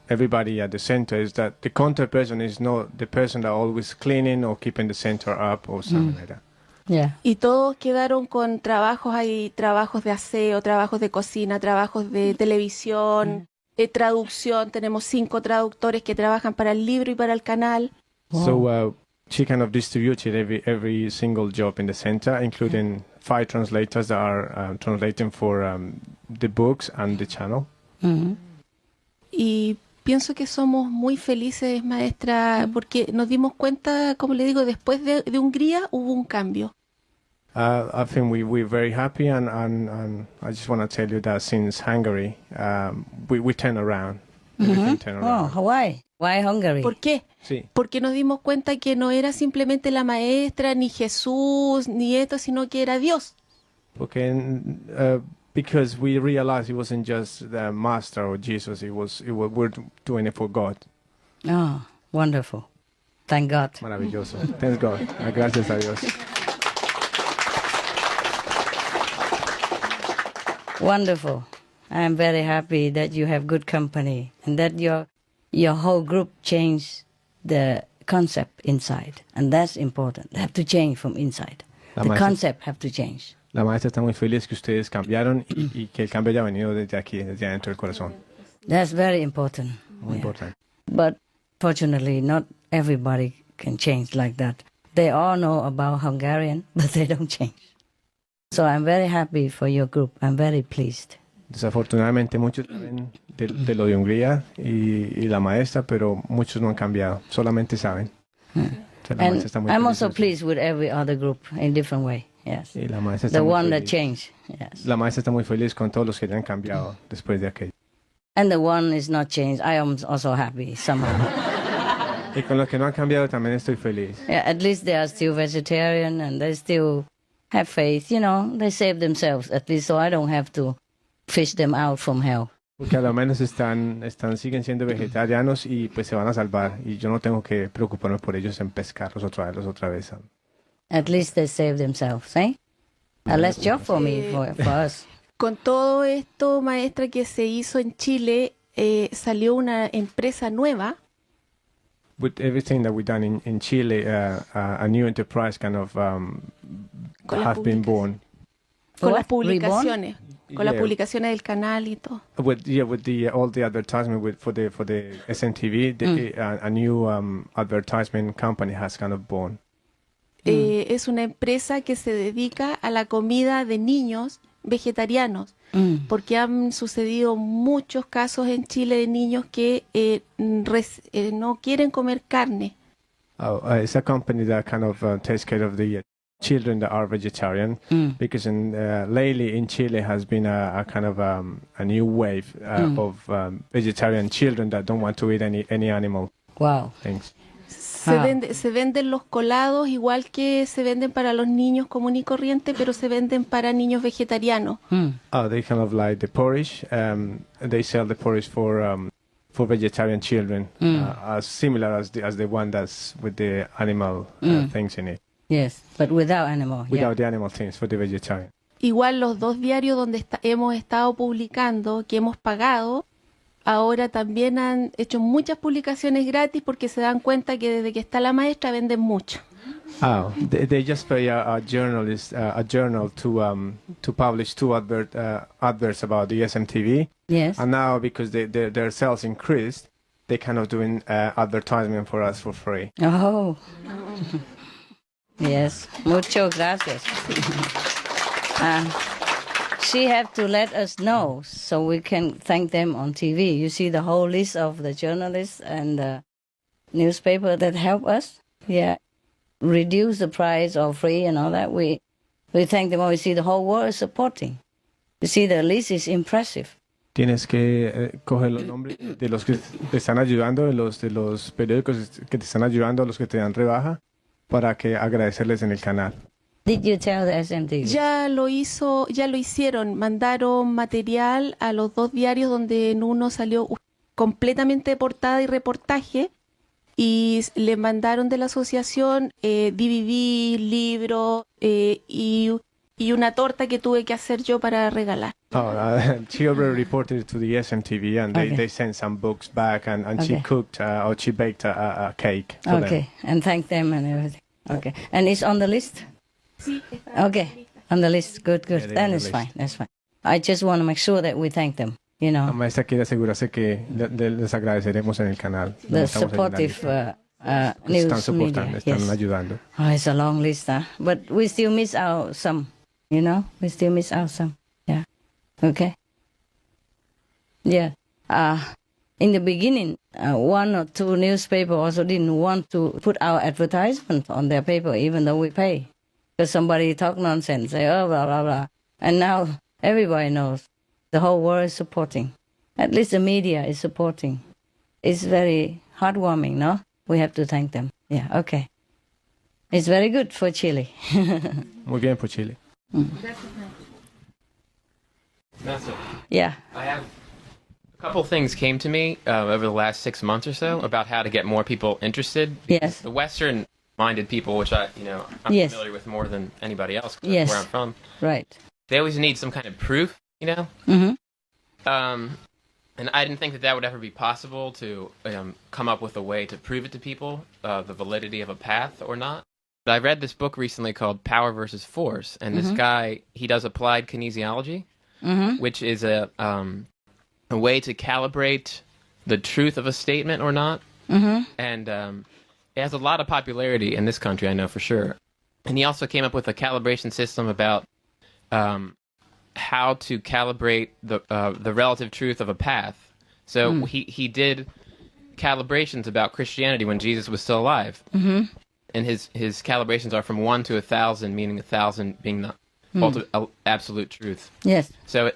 everybody at the center is that the contact person is not the person that always cleaning or keeping the center up or something like that. Yeah. Y todos quedaron con trabajos, hay trabajos de aseo, trabajos de cocina, trabajos de televisión, traducción. Tenemos 5 traductores que trabajan para el libro y para el canal. Wow. So she kind of distributed every single job in the center, including 5 translators that are translating for the books and the channel. Y pienso que somos muy felices, maestra, porque nos dimos cuenta, como le digo, después de Hungría hubo un cambio. I think we're very happy, and I just want to tell you that since Hungary, we turn around. Turn around. Oh, why? Why Hungary? ¿Por qué? Sí. Porque nos dimos cuenta que no era simplemente la maestra, ni Jesús, ni esto, sino que era Dios. Because we realized it wasn't just the master or Jesus, we're doing it for God. Oh, wonderful. Thank God. Maravilloso. Thank God. Gracias a Dios. Wonderful. I'm very happy that you have good company and that your whole group changed the concept inside. And that's important. They have to change from inside. The concept have to change. La maestra está muy feliz que ustedes cambiaron y que el cambio haya venido desde aquí, desde adentro del corazón. That's very important. Muy importante. But fortunately, not everybody can change like that. They all know about Hungarian, but they don't change. So I'm very happy for your group. I'm very pleased. Desafortunadamente muchos saben de lo de Hungría y la maestra, pero muchos no han cambiado, solamente saben. And I'm also pleased with every other group in different way. Yes. Y la maestra está the muy one feliz. That changed. Yes. La maestra está muy feliz con todos los que han cambiado después de aquello. And the one is not changed. I am also happy somehow. Y con los que no han cambiado también estoy feliz. Yeah, at least they are still vegetarian and they still have faith. They save themselves at least, so I don't have to fish them out from hell. Porque a lo menos siguen siendo vegetarianos y pues se van a salvar. Y yo no tengo que preocuparme por ellos en pescarlos o traerlos otra vez. At least they save themselves, eh? A less job for me, for us. Con todo esto, maestra, que se hizo en Chile, salió una empresa nueva. With everything that we've done in Chile, a new enterprise kind of has been born. Con las publicaciones. Con las publicaciones del canal y todo. With all the advertisement for the SNTV, a new advertisement company has kind of born. Es una empresa que se dedica a la comida de niños vegetarianos, porque han sucedido muchos casos en Chile de niños que no quieren comer carne. It's a company that kind of takes care of the children that are vegetarian, because lately in Chile has been a kind of a new wave of vegetarian children that don't want to eat any animal. Wow. Things. Se venden los colados igual que se venden para los niños común y corriente, pero se venden para niños vegetarianos. They kind of like the porridge. They sell the porridge for vegetarian children, as similar as the one that's with the animal things in it. Yes, but without animal. Without the animal things for the vegetarian. Igual los dos diarios donde hemos estado publicando, que hemos pagado, ahora también han hecho muchas publicaciones gratis porque se dan cuenta que desde que está la maestra venden mucho. They just pay a journalist a journal to publish two adverts about the SMTV. Yes. And now because their sales increased, they kind of doing advertisement for us for free. Oh. Yes. Muchas gracias. She have to let us know so we can thank them on TV. You see the whole list of the journalists and the newspaper that help us. Yeah. Reduce the price or free and all that. We thank them all. We see the whole world is supporting. You see the list is impressive. Tienes que coger los nombres de los que te están ayudando, de los periódicos que te están ayudando, los que te dan rebaja, para que agradecerles en el canal. Did you tell the SMTV? Ya lo hicieron. Mandaron material a los dos diarios donde en uno salió completamente de portada y reportaje, y le mandaron de la asociación DVD, libro y una torta que tuve que hacer yo para regalar. She already reported it to the SMTV and they sent some books back and she cooked or she baked a cake for them. And thank them and everything. Okay, and it's on the list? Okay, on the list. Good. Yeah, Then it's fine. That's fine. I just want to make sure that we thank them, you know. La maestra quiere asegurarse que les agradeceremos en el canal. The supportive news media. Están ayudando. Oh, it's a long list, huh? But we still miss out some, you know. We still miss out some. Yeah. Okay. Yeah. In the beginning, one or two newspapers also didn't want to put our advertisement on their paper, even though we pay. Because somebody talk nonsense, say, oh, blah, blah, blah. And now everybody knows. The whole world is supporting. At least the media is supporting. It's very heartwarming, no? We have to thank them. Yeah, okay. It's very good for Chile. Muy bien por Chile. That's it. Yeah. I have a couple things came to me over the last 6 months or so about how to get more people interested. Yes. The Western-minded people, which I'm Yes. familiar with more than anybody else, 'cause Yes. that's where I'm from. Right. They always need some kind of proof, Mm-hmm. And I didn't think that would ever be possible to come up with a way to prove it to people, the validity of a path or not. But I read this book recently called Power versus Force, and this guy, he does applied kinesiology, which is a way to calibrate the truth of a statement or not. And it has a lot of popularity in this country, I know for sure. And he also came up with a calibration system about how to calibrate the relative truth of a path. So he did calibrations about Christianity when Jesus was still alive. And his calibrations are from 1 to 1,000, meaning 1,000 being the ultimate, absolute truth. Yes. So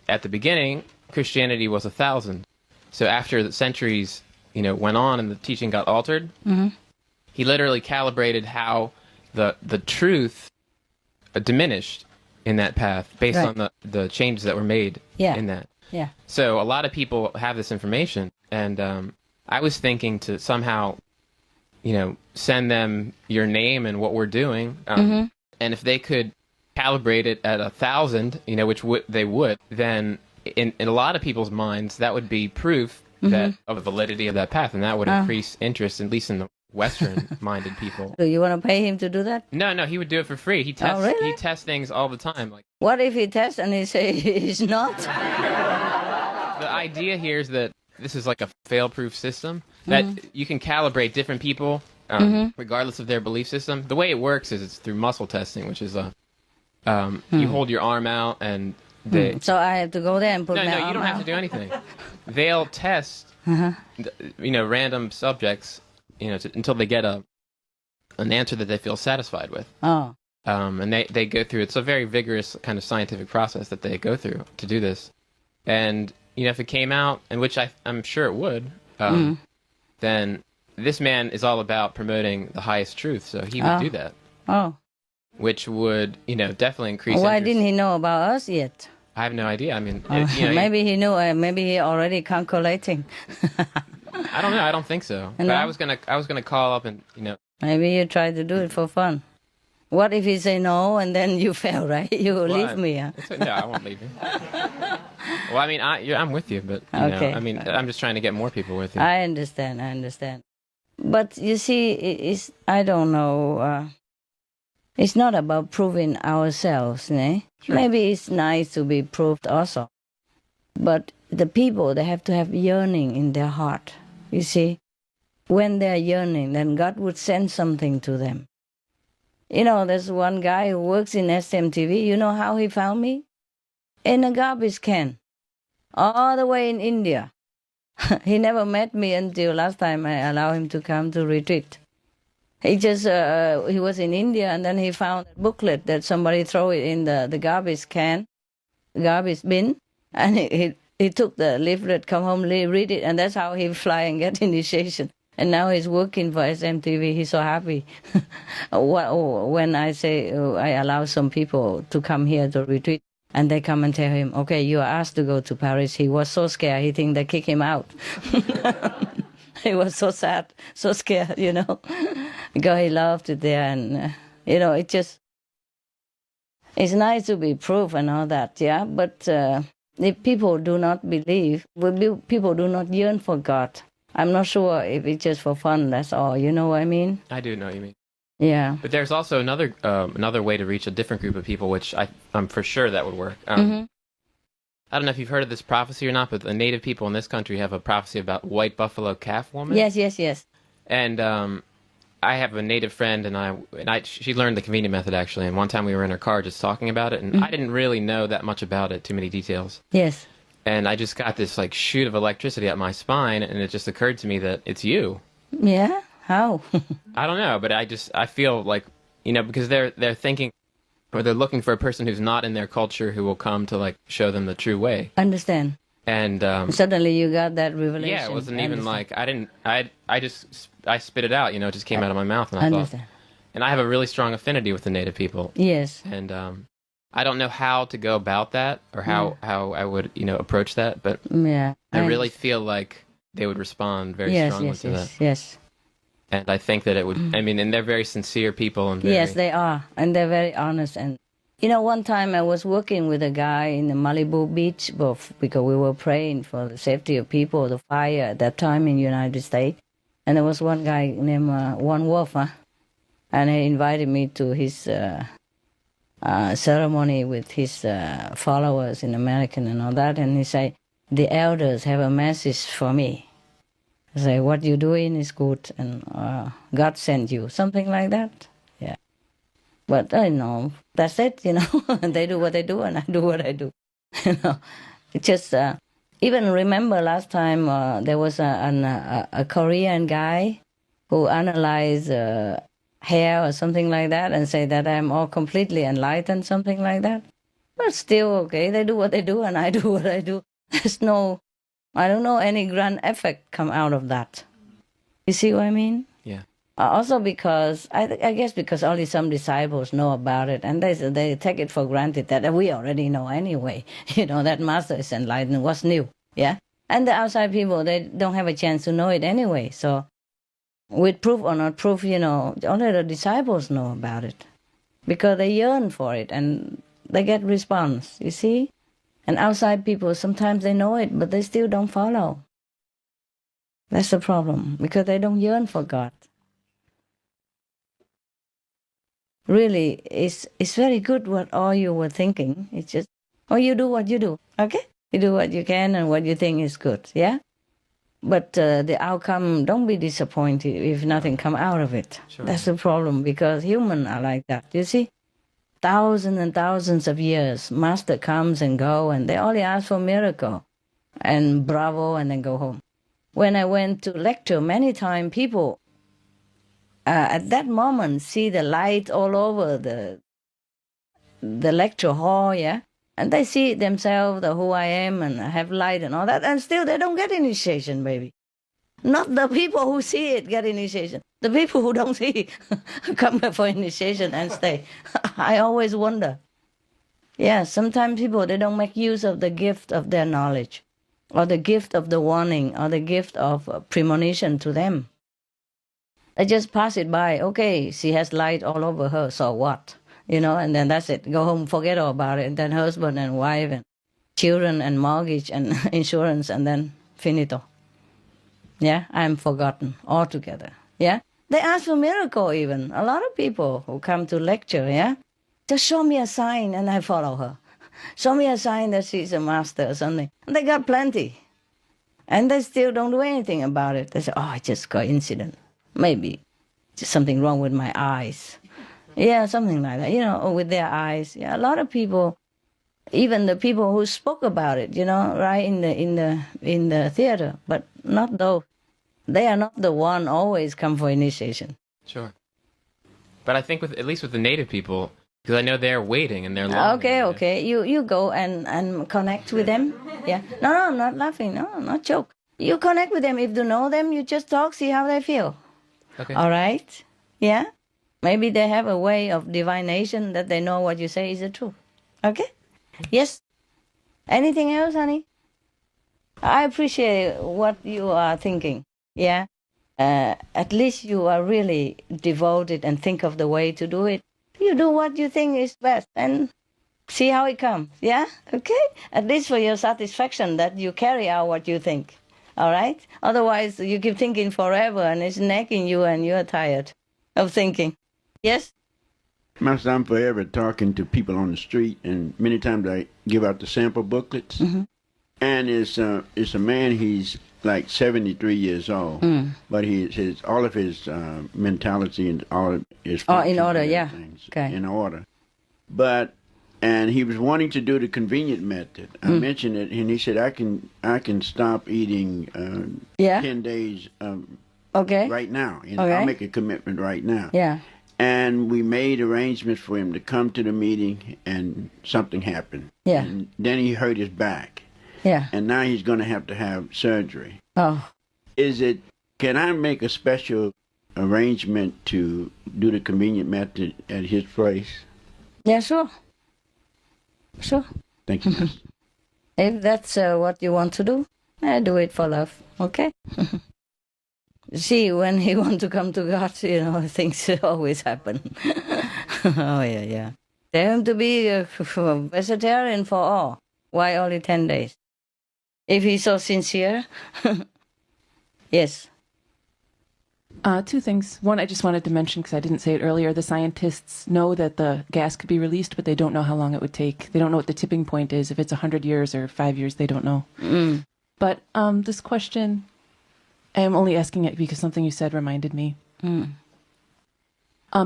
at the beginning, Christianity was 1,000. So after the centuries, went on and the teaching got altered, he literally calibrated how the truth diminished in that path based on the changes that were made in that. Yeah. So a lot of people have this information, and I was thinking to somehow, send them your name and what we're doing, and if they could calibrate it at 1,000, which they would, then in a lot of people's minds, that would be proof that of the validity of that path, and that would increase interest, at least in the Western-minded people. Do you want to pay him to do that? No, he would do it for free. He tests. Really? He tests things all the time. Like, what if he tests and he say he's not? The idea here is that this is like a fail-proof system that you can calibrate different people regardless of their belief system. The way it works is it's through muscle testing, which is you hold your arm out and they. So I have to go there and put my arm out? No, you don't have to do anything. They'll test, random subjects, until they get an answer that they feel satisfied with. Oh. And they go through. It's a very vigorous kind of scientific process that they go through to do this. And if it came out, and which I'm sure it would, then this man is all about promoting the highest truth. So he would do that. Oh. Which would, definitely increase. Why interest. didn't he know about us yet? I have no idea. I mean, maybe he knew. Maybe he already calculating. I don't know. I don't think so. But I was gonna call up and Maybe you try to do it for fun. What if he say no and then you fail, right? You will leave me. Huh? No, I won't leave you. Well, I mean, I'm with you, but I'm just trying to get more people with you. I understand. But you see, I don't know. It's not about proving ourselves, né? Sure. Maybe it's nice to be proved also. But the people, they have to have yearning in their heart. You see, when they're yearning, then God would send something to them. There's one guy who works in SMTV. You know how he found me? In a garbage can. All the way in India. He never met me until last time I allowed him to come to retreat. He just, he was in India, and then he found a booklet that somebody throw it in the garbage can, garbage bin, and he took the leaflet, come home, read it, and that's how he fly and get initiation. And now he's working for SMTV. He's so happy. When I say I allow some people to come here to retreat, and they come and tell him, okay, you are asked to go to Paris. He was so scared. He think they kick him out. He was so sad, so scared, because he loved it there. And, it's nice to be proof and all that, yeah. But if people do not believe, people do not yearn for God, I'm not sure if it's just for fun, that's all. You know what I mean? I do know what you mean. Yeah. But there's also another way to reach a different group of people, which I'm for sure that would work. I don't know if you've heard of this prophecy or not, but the native people in this country have a prophecy about white buffalo calf woman. Yes. And I have a native friend, and she learned the convenient method, actually. And one time we were in her car just talking about it, and I didn't really know that much about it, too many details. Yes. And I just got this shoot of electricity up my spine, and it just occurred to me that it's you. Yeah? How? I don't know, but I feel like, because they're thinking, or they're looking for a person who's not in their culture who will come to show them the true way. Understand. And suddenly you got that revelation. Yeah, it wasn't even I spit it out, it just came out of my mouth, and I understand. thought. And I have a really strong affinity with the native people. Yes. And I don't know how to go about that, or how I would, approach that, but I really feel like they would respond very strongly to that. Yes. And I think that it would, and they're very sincere people. And yes, they are. And they're very honest. And, one time I was working with a guy in the Malibu Beach because we were praying for the safety of people, the fire at that time in the United States. And there was one guy named One Wolf, and he invited me to his ceremony with his followers in America and all that. And he said, the elders have a message for me. Say, what you're doing is good, and God sent you, something like that. Yeah. But I know, that's it, They do what they do, and I do what I do. It's just, even remember last time there was a Korean guy who analyzed hair or something like that and say that I'm all completely enlightened, something like that. But still, okay, they do what they do, and I do what I do. There's I don't know any grand effect come out of that. You see what I mean? Yeah. Also because, I guess because only some disciples know about it, and they take it for granted that we already know anyway, that Master is enlightened, what's new, yeah? And the outside people, they don't have a chance to know it anyway, so with proof or not proof, only the disciples know about it, because they yearn for it, and they get response, you see? And outside people, sometimes they know it, but they still don't follow. That's the problem, because they don't yearn for God. Really, it's very good what all you were thinking. It's just, you do what you do, okay? You do what you can and what you think is good, yeah? But the outcome, don't be disappointed if nothing come out of it. Sure. That's the problem, because humans are like that, you see? Thousands and thousands of years, Master comes and go, and they only ask for miracle, and bravo, and then go home. When I went to lecture, many times people at that moment see the light all over the lecture hall, yeah? And they see themselves, who I am, and have light and all that, and still they don't get initiation, baby. Not the people who see it get initiation. The people who don't see come for initiation and stay. I always wonder. Yeah, sometimes people, they don't make use of the gift of their knowledge, or the gift of the warning, or the gift of premonition to them. They just pass it by. Okay, she has light all over her, so what? And then that's it. Go home, forget all about it. And then husband and wife and children and mortgage and insurance, and then finito. Yeah, I'm forgotten altogether. Yeah, they ask for miracle even. A lot of people who come to lecture, yeah, just show me a sign and I follow her. Show me a sign that she's a master or something. And they got plenty. And they still don't do anything about it. They say, it's just coincidence. Maybe just something wrong with my eyes. Yeah, something like that, or with their eyes. Yeah, a lot of people, even the people who spoke about it, right in the theater, but not those. They are not the one always come for initiation. Sure. But I think at least with the native people, because I know they're waiting and they're longing. Okay. You go and connect with them. Yeah. No, I'm not laughing. No, not joke. You connect with them. If you know them, you just talk, see how they feel. Okay. All right? Yeah? Maybe they have a way of divination that they know what you say is the truth. Okay? Yes? Anything else, honey? I appreciate what you are thinking. Yeah? At least you are really devoted and think of the way to do it. You do what you think is best and see how it comes. Yeah? Okay? At least for your satisfaction that you carry out what you think. All right? Otherwise, you keep thinking forever and it's nagging you and you're tired of thinking. Yes? Master, I'm forever talking to people on the street, and many times I give out the sample booklets. Mm-hmm. And it's a man, he's like 73 years old, but all of his mentality and all of his in order, yeah. Okay. In order. And he was wanting to do the convenient method. I mentioned it, and he said, I can stop eating 10 days right now. I'll make a commitment right now. Yeah. And we made arrangements for him to come to the meeting, and something happened. Yeah. And then he hurt his back. Yeah. And now he's going to have surgery. Oh. Can I make a special arrangement to do the convenient method at his place? Yeah, sure. Sure. Thank you, Master. If that's what you want to do, I do it for love. Okay? See, when he wants to come to God, things always happen. Oh, yeah. Tell him to be a vegetarian for all. Why only 10 days? If he's so sincere. Yes. Two things. One, I just wanted to mention, because I didn't say it earlier, the scientists know that the gas could be released, but they don't know how long it would take. They don't know what the tipping point is. If it's 100 years or 5 years, they don't know. But this question, I'm only asking it because something you said reminded me.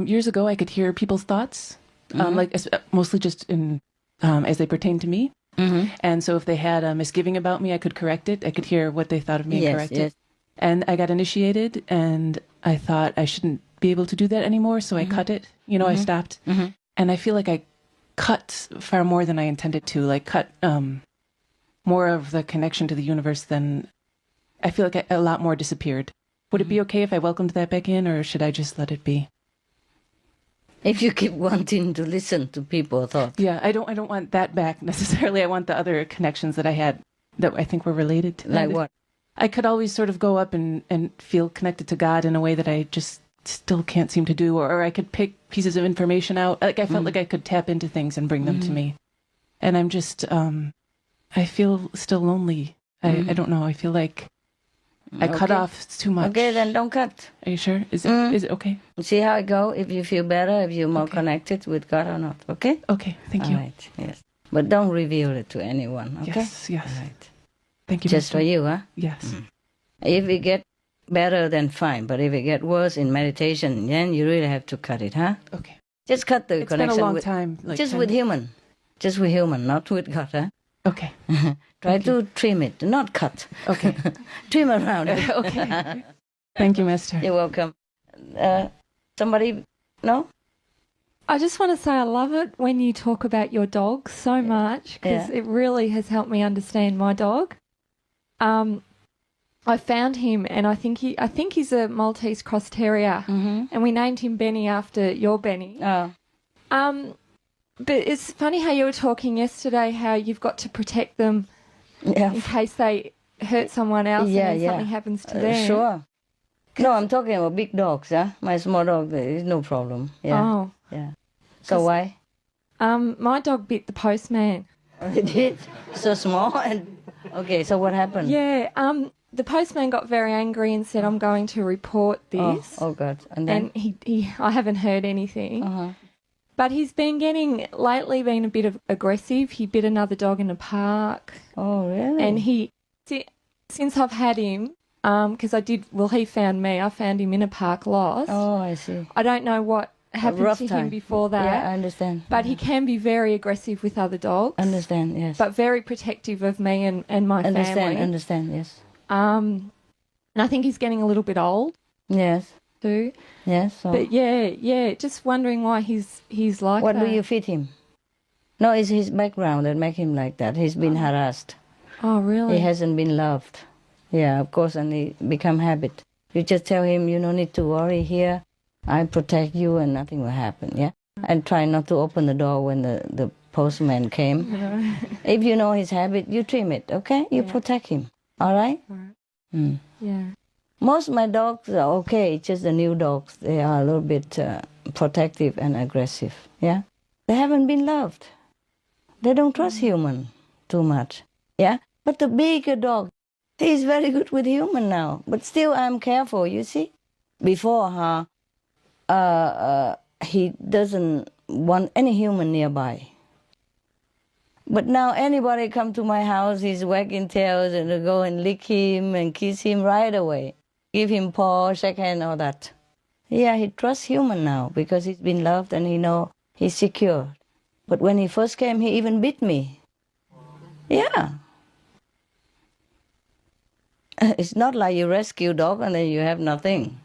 Years ago, I could hear people's thoughts, mostly just in as they pertain to me. And so if they had a misgiving about me, I could correct it. I could hear what they thought of me and correct it. And I got initiated, and I thought I shouldn't be able to do that anymore, so I cut it. I stopped. And I feel like I cut far more than I intended to, cut more of the connection to the universe than... I feel like a lot more disappeared. Would it be okay if I welcomed that back in, or should I just let it be? If you keep wanting to listen to people's thoughts. Yeah, I don't want that back necessarily. I want the other connections that I had that I think were related to that. Like what? I could always sort of go up and feel connected to God in a way that I just still can't seem to do, or I could pick pieces of information out. Like I felt like I could tap into things and bring them to me. And I'm just, I feel still lonely. I don't know. I feel like I cut off too much. Okay, then don't cut. Are you sure? Is it okay? See how it go, if you feel better, if you're more connected with God or not, okay? Okay, thank you. All right, yes. But don't reveal it to anyone, okay? Yes. All right. Thank you. Just Mister. for you, huh? Yes. If it get better, then fine. But if it get worse in meditation, then you really have to cut it, huh? Okay. Just cut the It's connection. been a long time. Like just 10 with human. Just with human, not with God, huh? Okay. Try to trim it, not cut. Okay. Trim around it. Okay. Thank you, Mister. You're welcome. Somebody? No? I just want to say I love it when you talk about your dog so much, because it really has helped me understand my dog. I found him, and I think he's a Maltese Cross Terrier, and we named him Benny after your Benny. Oh. But it's funny how you were talking yesterday, how you've got to protect them in case they hurt someone else and then something happens to them. Sure. No, I'm talking about big dogs, huh? My small dog, there is no problem. Yeah. Oh. Yeah. So why? My dog bit the postman. It did? So small? Okay, so what happened? Yeah, the postman got very angry and said, I'm going to report this. Oh God. And then? And I haven't heard anything. But he's been lately been a bit aggressive. He bit another dog in a park. Oh, really? And since I've had him, because he found me. I found him in a park lost. Oh, I see. I don't know what happened to him before that. Yeah, I understand. But he can be very aggressive with other dogs. Understand, yes. But very protective of me and my family. Understand, yes. And I think he's getting a little bit old. Yes. Too. Yes. So. But yeah, just wondering why he's like what that. What do you feed him? No, it's his background that make him like that. He's been harassed. Oh, really? He hasn't been loved. Yeah, of course, and he become habit. You just tell him, you don't need to worry here. I protect you and nothing will happen, yeah? And try not to open the door when the postman came. Yeah. If you know his habit, you trim it, okay? You protect him, all right? Yeah. Most of my dogs are okay, it's just the new dogs. They are a little bit protective and aggressive, yeah? They haven't been loved. They don't trust human too much, yeah? But the bigger dog, he's very good with human now. But still, I'm careful, you see? Before, he doesn't want any human nearby. But now anybody come to my house, he's wagging tails and I go and lick him and kiss him right away. Give him paw, shake hand, all that. Yeah, he trusts human now because he's been loved and he know he's secure. But when he first came, he even bit me. Yeah. It's not like you rescue dog and then you have nothing.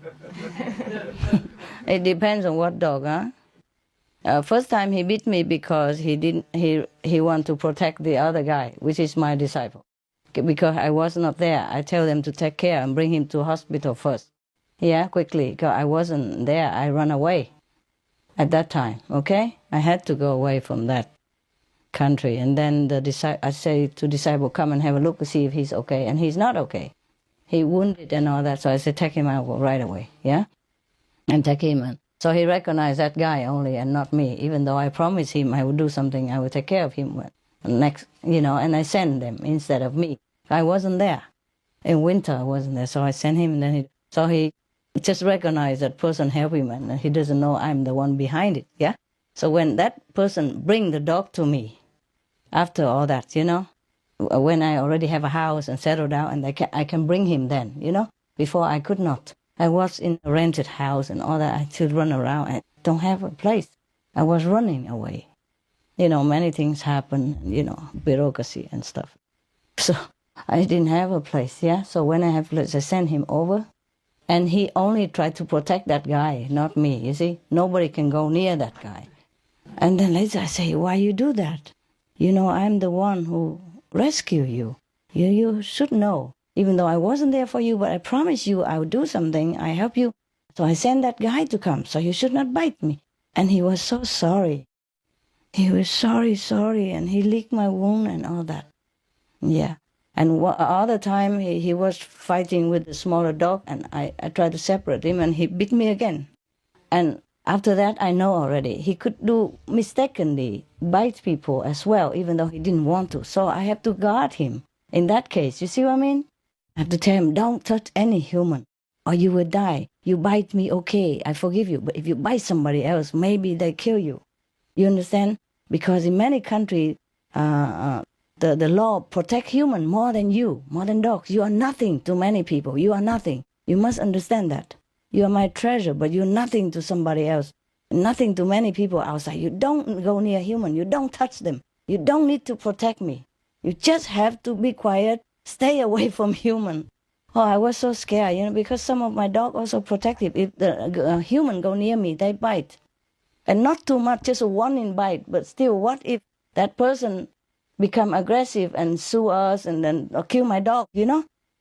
It depends on what dog, huh? First time he bit me because he want to protect the other guy, which is my disciple. Because I was not there. I tell them to take care and bring him to hospital first. Yeah, quickly, because I wasn't there. I ran away at that time, okay? I had to go away from that country. And then I say to disciple, come and have a look to see if he's okay. And he's not okay. He wounded and all that. So I said, take him out right away, yeah? And take him in. So he recognized that guy only and not me, even though I promised him I would do something, I would take care of him next, and I sent them instead of me. I wasn't there. In winter, I wasn't there, so I sent him, and then he just recognized that person help him, and he doesn't know I'm the one behind it, yeah? So when that person bring the dog to me, after all that, when I already have a house and settled down, and I can bring him then, before I could not. I was in a rented house and all that. I should run around. I don't have a place. I was running away. Many things happen, bureaucracy and stuff. So I didn't have a place, yeah? So when I have place, I sent him over. And he only tried to protect that guy, not me, you see? Nobody can go near that guy. And then later I say, why you do that? I'm the one who rescued you. You should know. Even though I wasn't there for you, but I promise you I would do something. I help you. So I sent that guy to come. So you should not bite me. And he was so sorry. He was sorry. And he licked my wound and all that. Yeah. And other time he was fighting with the smaller dog, and I tried to separate him, and he bit me again. And after that, I know already he could do mistakenly bite people as well, even though he didn't want to. So I have to guard him in that case. You see what I mean? I have to tell him, don't touch any human or you will die. You bite me, okay, I forgive you. But if you bite somebody else, maybe they kill you. You understand? Because in many countries, the law protect human more than dogs. You are nothing to many people. You are nothing. You must understand that. You are my treasure, but you're nothing to somebody else. Nothing to many people outside. You don't go near human. You don't touch them. You don't need to protect me. You just have to be quiet. Stay away from human. Oh, I was so scared, because some of my dog also protective. If the human go near me, they bite. And not too much, just a warning bite. But still, what if that person become aggressive and sue us and then kill my dog,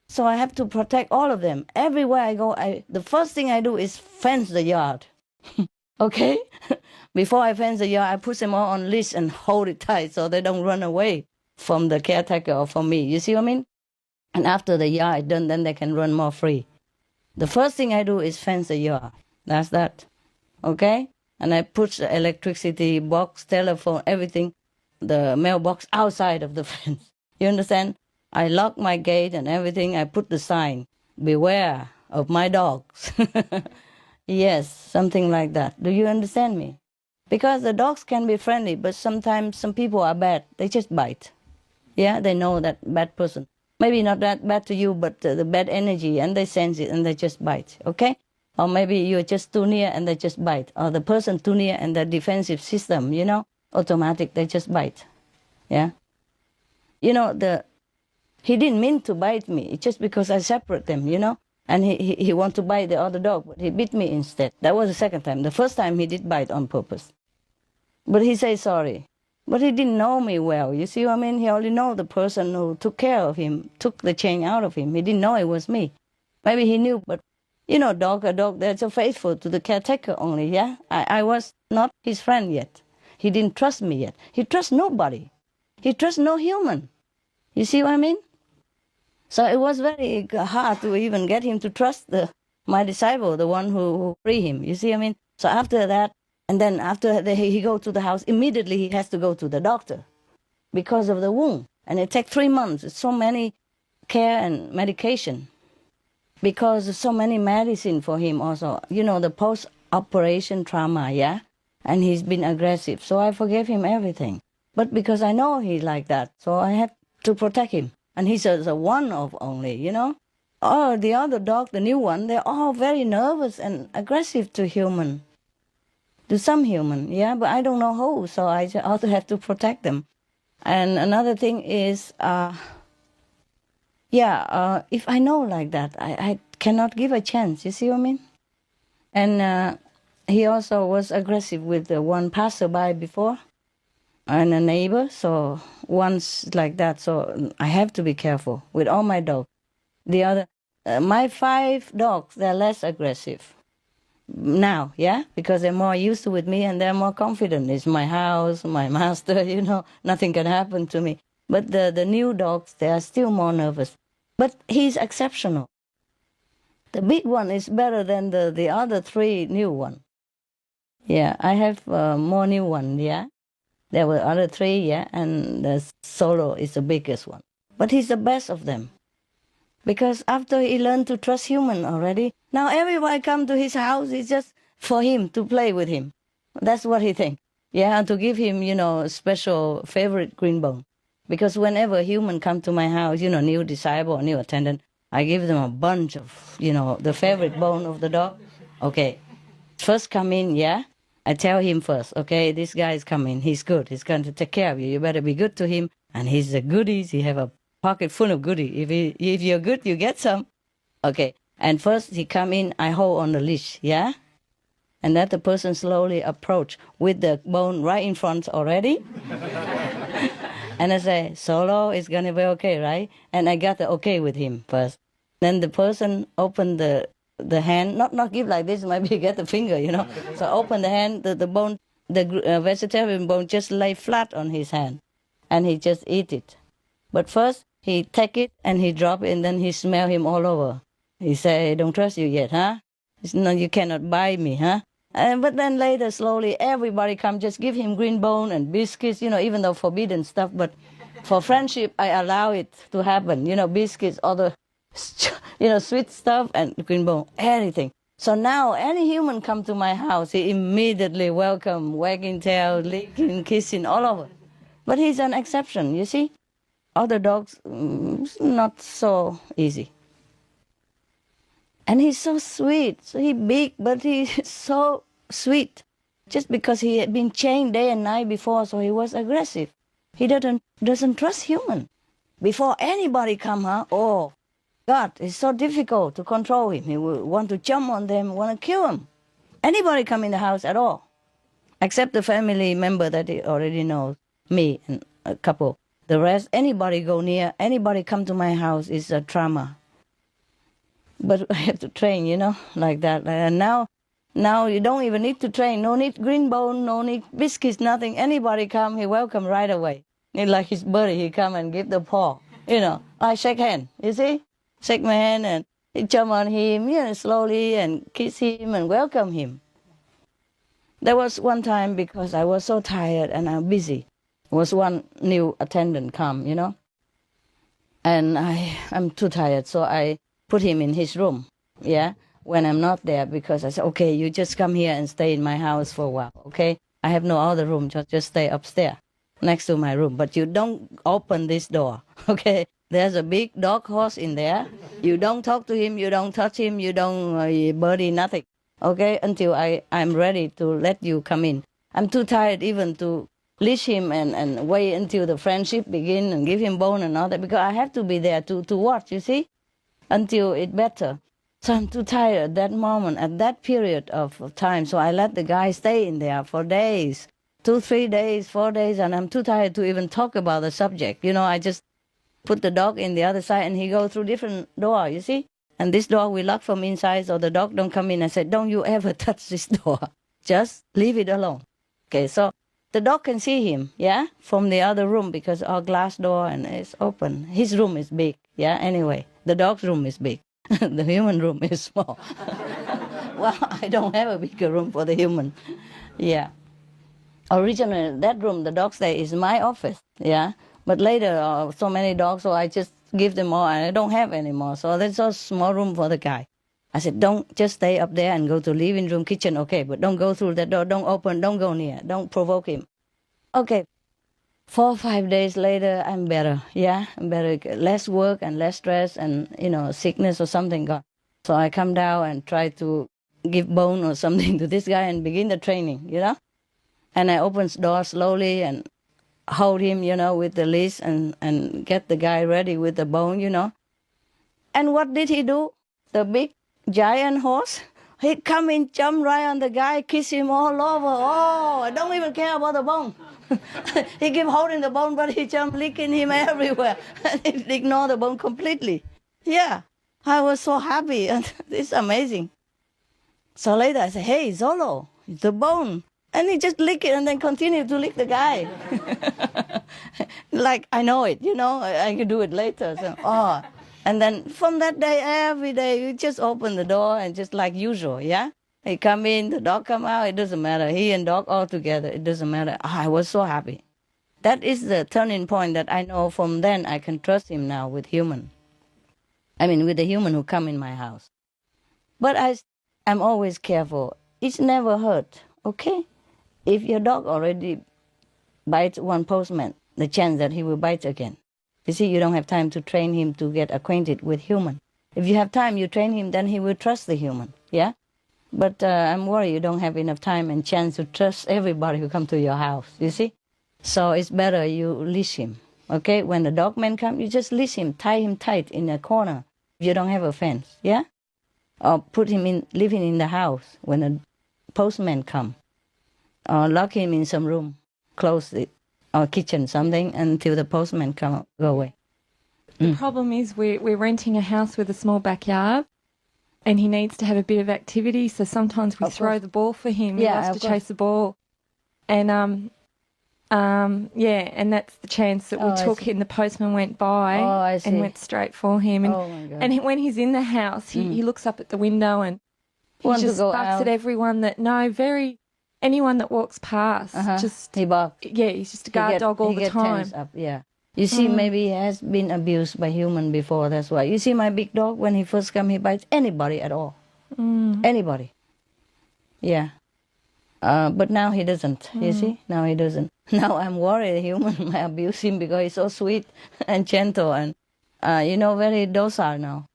So I have to protect all of them. Everywhere I go, the first thing I do is fence the yard. Okay? Before I fence the yard, I put them all on leash and hold it tight so they don't run away from the caretaker or from me. You see what I mean? And after the yard is done, then they can run more free. The first thing I do is fence the yard. That's that. Okay? And I put the electricity box, telephone, everything, the mailbox outside of the fence. You understand? I lock my gate and everything. I put the sign, beware of my dogs. Yes, something like that. Do you understand me? Because the dogs can be friendly, but sometimes some people are bad. They just bite. Yeah, they know that bad person. Maybe not that bad to you, but the bad energy, and they sense it and they just bite, okay? Or maybe you're just too near and they just bite. Or the person too near and the defensive system, automatic, they just bite. Yeah? He didn't mean to bite me. It's just because I separate them, And he want to bite the other dog, but he bit me instead. That was the second time. The first time he did bite on purpose. But he said sorry. But he didn't know me well. You see what I mean? He only know the person who took care of him, took the chain out of him. He didn't know it was me. Maybe he knew, but a dog, they're so faithful to the caretaker only, yeah? I was not his friend yet. He didn't trust me yet. He trusts nobody. He trusts no human. You see what I mean? So it was very hard to even get him to trust my disciple, the one who freed him. You see what I mean? So after that, and then after he go to the house, immediately he has to go to the doctor because of the wound. And it takes 3 months. It's so many care and medication because there's so many medicine for him also. The post-operation trauma, yeah? And he's been aggressive. So I forgave him everything. But because I know he's like that, so I had to protect him. And he's a one of only, Oh, the other dog, the new one, they're all very nervous and aggressive to human. To some human, yeah, but I don't know who, so I also have to protect them. And another thing is, if I know like that, I cannot give a chance, you see what I mean? And he also was aggressive with the one passerby before, and a neighbor, so once like that, so I have to be careful with all my dogs. The other, my 5 dogs, they're less aggressive now, yeah, because they're more used to with me and they're more confident. It's my house, my master, nothing can happen to me. But the new dogs, they are still more nervous. But he's exceptional. The big one is better than the other 3 new ones. Yeah, I have more new ones, yeah. There were other 3, yeah, and the Solo is the biggest one. But he's the best of them. Because after he learned to trust human already, now everyone come to his house is just for him, to play with him. That's what he thinks. Yeah, and to give him, a special favorite green bone. Because whenever human come to my house, new disciple or new attendant, I give them a bunch of, the favorite bone of the dog. Okay, first come in, yeah? I tell him first, okay, this guy is coming. He's good. He's going to take care of you. You better be good to him. And he's a goodies. He have a pocket full of goodies. If you're good, you get some. Okay. And first he come in, I hold on the leash, yeah? And let the person slowly approach with the bone right in front already. And I say, Solo, it's going to be okay, right? And I got the okay with him first. Then the person opened the hand, not give like this, maybe get the finger, So open the hand, the bone, the vegetarian bone just lay flat on his hand. And he just eat it. But first, he take it and he drop it and then he smell him all over. He say, I don't trust you yet, huh? No, you cannot buy me, huh? But then later, slowly, everybody come, just give him green bone and biscuits, even though forbidden stuff. But for friendship, I allow it to happen, biscuits, other, sweet stuff and green bone, anything. So now, any human come to my house, he immediately welcome, wagging tail, licking, kissing, all over. But he's an exception, you see? Other dogs, not so easy. And he's so sweet. So he's big, but he's so sweet. Just because he had been chained day and night before, so he was aggressive. He doesn't trust human. Before anybody come, oh, God, it's so difficult to control him. He will want to jump on them, want to kill him. Anybody come in the house at all, except the family member that he already knows, me and a couple. The rest, anybody go near, anybody come to my house is a trauma. But I have to train, like that. And now you don't even need to train. No need green bone, no need biscuits, nothing. Anybody come, he welcome right away. It's like his buddy, he come and give the paw. I shake hand, you see? Shake my hand and he jump on him, slowly and kiss him and welcome him. There was one time because I was so tired and I'm busy. Was one new attendant come, and I'm too tired, so I put him in his room, when I'm not there, because I said, okay, you just come here and stay in my house for a while, okay? I have no other room, just stay upstairs next to my room, but you don't open this door, okay? There's a big dog horse in there. You don't talk to him, you don't touch him, you don't birdie, nothing, okay? Until I'm ready to let you come in. I'm too tired even to leash him and wait until the friendship begin and give him bone and all that, because I have to be there to watch, you see, until it better. So I'm too tired at that moment, at that period of time. So I let the guy stay in there for days, 2, 3 days, 4 days, and I'm too tired to even talk about the subject. I just put the dog in the other side and he go through different door, you see. And this door we lock from inside so the dog don't come in. I said, don't you ever touch this door. Just leave it alone. Okay, so the dog can see him, from the other room because our glass door and it's open. His room is big, anyway. The dog's room is big. The human room is small. Well, I don't have a bigger room for the human. Originally, that room, the dog stay, is my office, But later, so many dogs, so I just give them all, and I don't have any more. So there's a small room for the guy. I said, don't just stay up there and go to living room, kitchen, okay, but don't go through that door, don't open, don't go near, don't provoke him. Okay, 4 or 5 days later, I'm better, I'm better, less work and less stress and, sickness or something gone. So I come down and try to give bone or something to this guy and begin the training, And I open the door slowly and hold him, with the leash and get the guy ready with the bone, And what did he do? The big giant horse, he come in, jump right on the guy, kiss him all over. Oh, I don't even care about the bone. He keep holding the bone, but he jump licking him everywhere. And he ignore the bone completely. I was so happy. And it's amazing. So later I said, hey, Zolo, the bone. And he just lick it and then continue to lick the guy. Like, I know it, I can do it later. So, And then from that day, every day, you just open the door and just like usual, He come in, the dog come out, it doesn't matter. He and dog all together, it doesn't matter. I was so happy. That is the turning point that I know from then I can trust him now with human. With the human who come in my house. But I'm always careful. It's never hurt, okay? If your dog already bites one postman, the chance that he will bite again. You see, you don't have time to train him to get acquainted with human. If you have time, you train him, then he will trust the human, But I'm worried you don't have enough time and chance to trust everybody who come to your house, you see? So it's better you leash him, okay? When the dog man comes, you just leash him, tie him tight in a corner. If you don't have a fence, Or put him living in the house when a postman come. Or lock him in some room, close it, or kitchen, something, until the postman go away. The problem is we're renting a house with a small backyard, and he needs to have a bit of activity, so sometimes we throw the ball for him. He loves to chase the ball. And, and that's the chance that we took, and the postman went by and went straight for him. And, and when he's in the house, he looks up at the window and he just barks at everyone anyone that walks past. He barks. Yeah, he's just a guard dog all the time. Tense up, yeah. You see, maybe he has been abused by human before, that's why. You see, my big dog, when he first come, he bites anybody at all. Anybody. Yeah. But now he doesn't, you see? Now he doesn't. Now I'm worried human might abuse him because he's so sweet and gentle and, very docile now.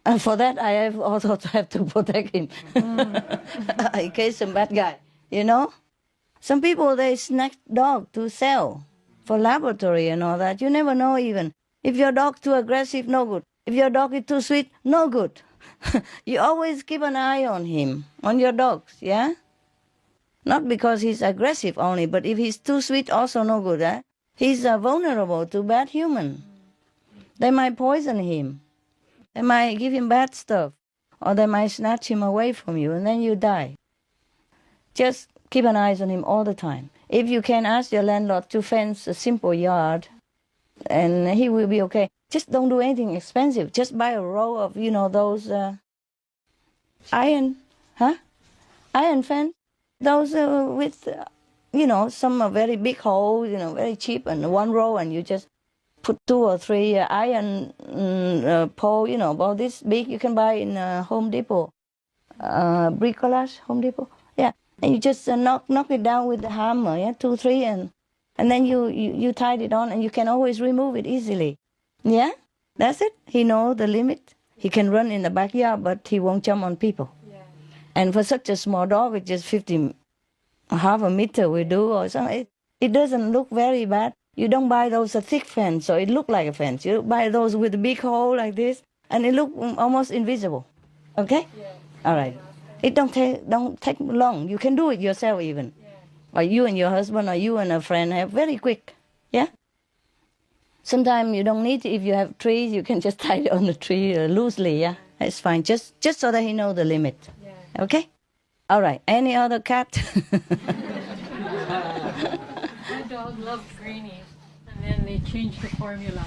And for that, I also have to protect him in case some bad guy, Some people, they snatch dog to sell for laboratory and all that. You never know even. If your dog too aggressive, no good. If your dog is too sweet, no good. You always keep an eye on him, on your dogs, yeah? Not because he's aggressive only, but if he's too sweet, also no good, eh? He's vulnerable to bad human. They might poison him. They might give him bad stuff. Or they might snatch him away from you, and then you die. Just keep an eye on him all the time. If you can, ask your landlord to fence a simple yard, and he will be okay. Just don't do anything expensive. Just buy a row of, those iron fence. Those with, some very big holes, very cheap, and one row, and you just put 2 or 3 iron pole, about this big. You can buy in Home Depot, bricolage, Home Depot. Yeah, and you just knock it down with the hammer, 2, 3, and then you tied it on, and you can always remove it easily. Yeah, that's it. He knows the limit. He can run in the backyard, but he won't jump on people. And for such a small dog, it's just half a meter we do or something. It doesn't look very bad. You don't buy those a thick fence, so it look like a fence. You buy those with a big hole like this, and it look almost invisible. Okay? Yeah. All right. It don't take long. You can do it yourself even. Yeah. Or you and your husband or you and a friend have very quick. Yeah? Sometimes you don't need, if you have trees, you can just tie it on the tree loosely, yeah? It's fine. Just so that he know the limit. Okay? All right. Any other cat? My dog loved greenies, and then they changed the formula.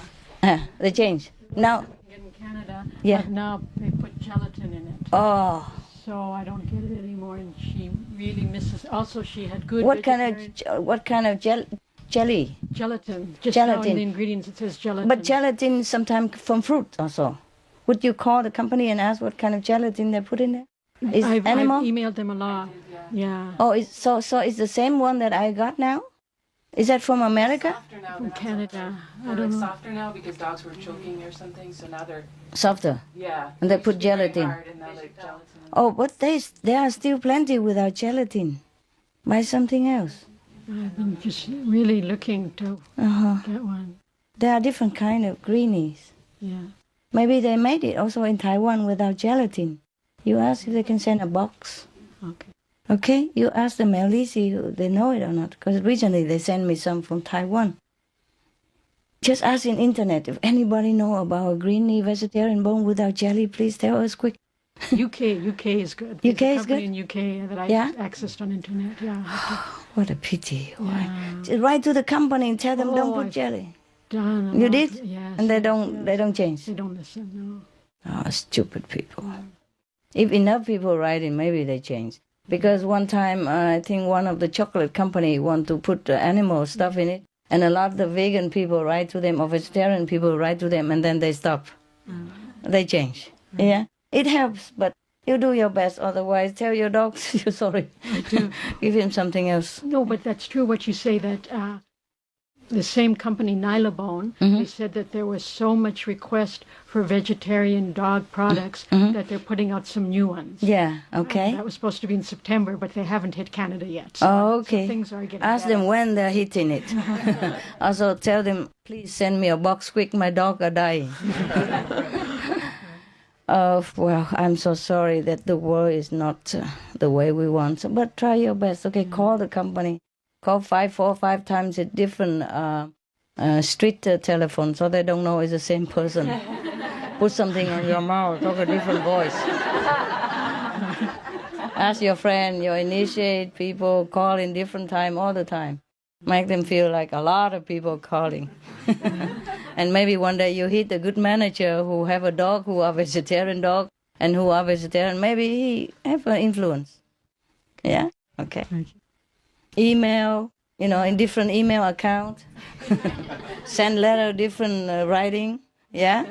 They changed. Now in Canada, yeah. But now they put gelatin in it. Oh. So I don't get it anymore, and she really misses. Also, she had good. What kind of jelly? Gelatin. Just now in the ingredients it says gelatin. But gelatin sometimes from fruit also. Would you call the company and ask what kind of gelatin they put in there? I've emailed them a lot. Yeah. Oh, so it's the same one that I got now? Is that from America? From Canada. I don't know. Softer now because dogs were choking or something, so now they're softer. Yeah. And they put gelatin. Oh, but there are still plenty without gelatin. Buy something else. I've been just really looking to get one. There are different kind of greenies. Yeah. Maybe they made it also in Taiwan without gelatin. You ask if they can send a box. Okay. Okay? You ask them at least if they know it or not. Because recently they sent me some from Taiwan. Just ask in internet if anybody know about a greenie vegetarian bone without jelly. Please tell us quick. UK is good. UK is good? in UK that I accessed on internet. Yeah. What a pity. Why? Just write to the company and tell them don't put jelly. Done. You did? Yes. And they don't change? They don't listen, no. Oh, stupid people. If enough people write in, maybe they change. Because one time, I think one of the chocolate company want to put animal stuff in it, and a lot of the vegan people write to them, or vegetarian people write to them, and then they stop. They change. Yeah? It helps, but you do your best. Otherwise, tell your dogs you're sorry. I do. Give him something else. No, but that's true what you say, that the same company, Nylabone, they said that there was so much request for vegetarian dog products that they're putting out some new ones. Yeah, okay. That was supposed to be in September, but they haven't hit Canada yet. So, okay. So things are getting Ask better. them when they're hitting it. Also, tell them, please send me a box quick, my dog are dying. Well, I'm so sorry that the world is not the way we want. But try your best. Okay, call the company. call 4 or 5 times a different street telephone, so they don't know it's the same person. Put something on your mouth, talk a different voice. Ask your friend, your initiate people, call in different time all the time. Make them feel like a lot of people calling. And maybe one day you hit a good manager who have a dog, who are vegetarian dog, and who are vegetarian. Maybe he have an influence. Yeah? Okay. Email, in different email account. Send letter, different writing. Yeah?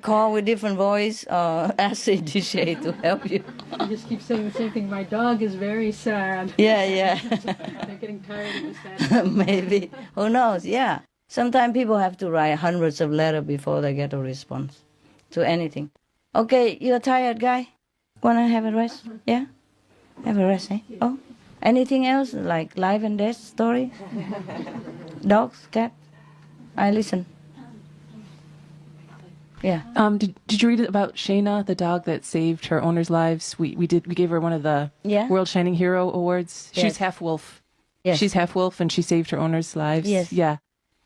Call with different voice, or ask the DJ to help you. I just keep saying the same thing. My dog is very sad. Yeah. They're getting tired of the sad. Maybe. Who knows? Yeah. Sometimes people have to write hundreds of letters before they get a response to anything. Okay, you're tired, guy? Wanna have a rest? Yeah? Have a rest, eh? Oh, anything else, like life and death story? Dogs, cat? I listen. Yeah. Did you read about Shayna, the dog that saved her owner's lives? We gave her one of the World Shining Hero Awards. Yes. She's half wolf. Yes. She's half wolf, and she saved her owner's lives. Yes. Yeah.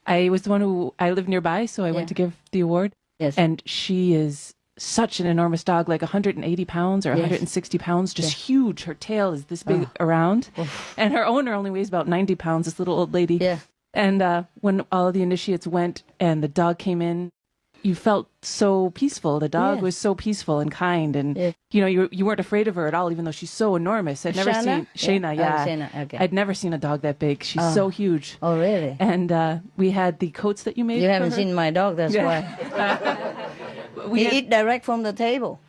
I was the one I lived nearby, so I went to give the award. Yes. And she is such an enormous dog, like 180 pounds or 160 pounds, just huge. Her tail is this big around. And her owner only weighs about 90 pounds, this little old lady. Yeah. And when all of the initiates went and the dog came in, you felt so peaceful. The dog was so peaceful and kind, and you weren't afraid of her at all, even though she's so enormous. I'd never seen Shayna. Yeah, Shayna, okay. I'd never seen a dog that big. She's so huge. Oh, really? And we had the coats that you made. You for haven't her. seen my dog, that's why. He eat direct from the table.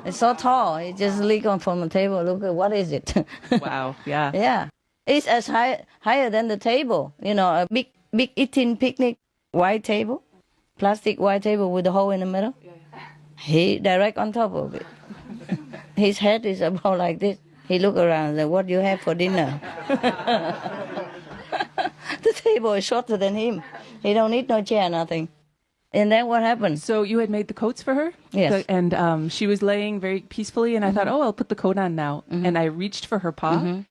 It's so tall. He just lick on from the table. Look at what is it? Wow. Yeah. Yeah. It's as higher than the table. A big eating picnic white table. Plastic white table with a hole in the middle. He direct on top of it. His head is about like this. He look around and say, what do you have for dinner? The table is shorter than him. He don't need no chair, nothing. And then what happened? So you had made the coats for her? Yes. And she was laying very peacefully, and I thought, I'll put the coat on now. And I reached for her paw,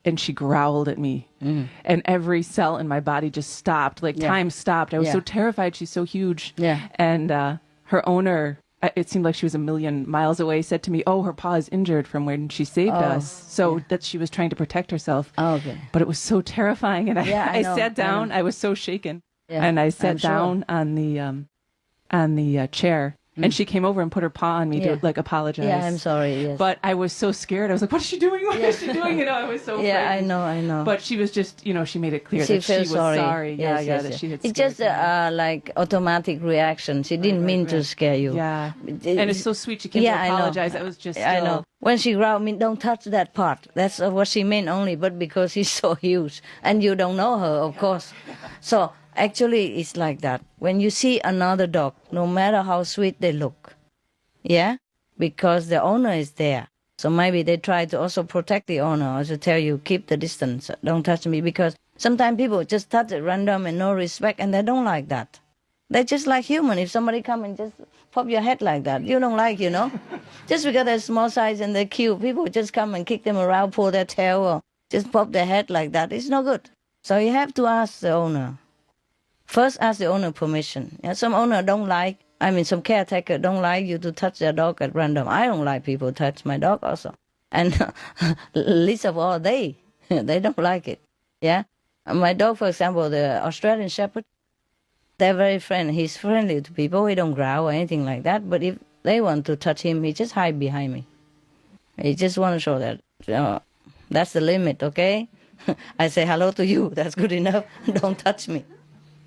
and she growled at me. And every cell in my body just stopped, time stopped. I was so terrified. She's so huge. Yeah. And her owner, it seemed like she was a million miles away, said to me, her paw is injured from when she saved us. So that she was trying to protect herself. Oh, okay. But it was so terrifying. And I sat down. I was so shaken. Yeah, and I sat down on the chair. And she came over and put her paw on me to apologize. Yeah, I'm sorry. Yes. But I was so scared. I was like, "What is she doing? What is she doing?" I was so afraid. Yeah, I know. But she was just, she made it clear that she was sorry. Yes. That she had. It's just like automatic reaction. She didn't mean to scare you. Yeah, and it's so sweet. She came to apologize. I was just. I know. When she growled, don't touch that part. That's what she meant only. But because he's so huge, and you don't know her, of course. So. Actually, it's like that. When you see another dog, no matter how sweet they look, because the owner is there. So maybe they try to also protect the owner, or to tell you, keep the distance, don't touch me. Because sometimes people just touch at random and no respect, and they don't like that. They're just like human. If somebody come and just pop your head like that, you don't like, Just because they're small size and they're cute, people just come and kick them around, pull their tail, or just pop their head like that. It's no good. So you have to ask the owner. First, ask the owner permission. Some owner some caretaker don't like you to touch their dog at random. I don't like people touch my dog also. And least of all, they don't like it. Yeah. My dog, for example, the Australian Shepherd, they're very friendly. He's friendly to people. He don't growl or anything like that. But if they want to touch him, he just hide behind me. He just want to show that. That's the limit, okay? I say hello to you. That's good enough. Don't touch me.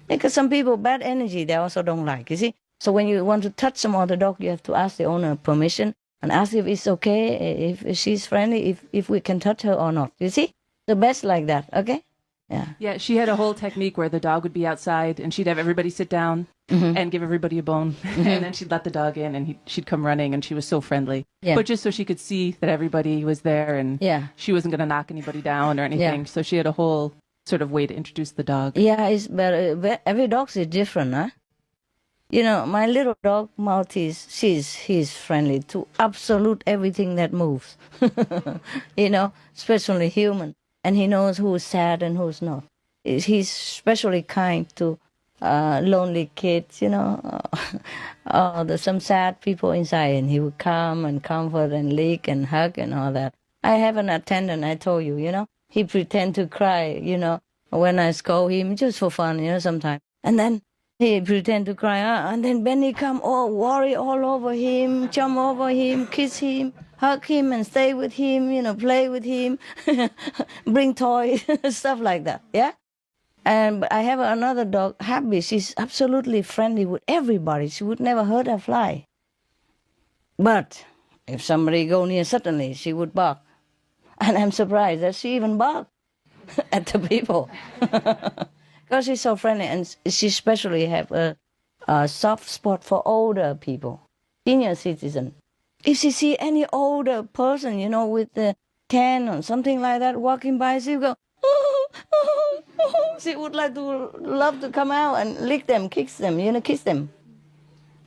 Because some people, bad energy, they also don't like, you see. So when you want to touch some other dog, you have to ask the owner permission and ask if it's okay, if she's friendly, if we can touch her or not. You see? The best like that, okay? Yeah. Yeah, she had a whole technique where the dog would be outside and she'd have everybody sit down and give everybody a bone. And then she'd let the dog in and she'd come running, and she was so friendly. Yeah. But just so she could see that everybody was there, and she wasn't going to knock anybody down or anything. Yeah. So she had a whole sort of way to introduce the dog. Yeah, but every dog is different, huh? My little dog Maltese, he's friendly to absolute everything that moves. Especially human. And he knows who's sad and who's not. He's especially kind to lonely kids, there's some sad people inside, and he would come and comfort and lick and hug and all that. I have an attendant, I told you, he pretend to cry, when I scold him, just for fun, sometimes. And then he pretend to cry, and then Benny come, worry all over him, jump over him, kiss him, hug him and stay with him, play with him, bring toys, stuff like that, yeah? And I have another dog, Happy. She's absolutely friendly with everybody. She would never hurt a fly. But if somebody go near, suddenly she would bark. And I'm surprised that she even barked at the people. Because she's so friendly, and she especially have a soft spot for older people, senior citizen. If she see any older person, with the can or something like that walking by, she would go, she would love to come out and lick them, kiss them, kiss them.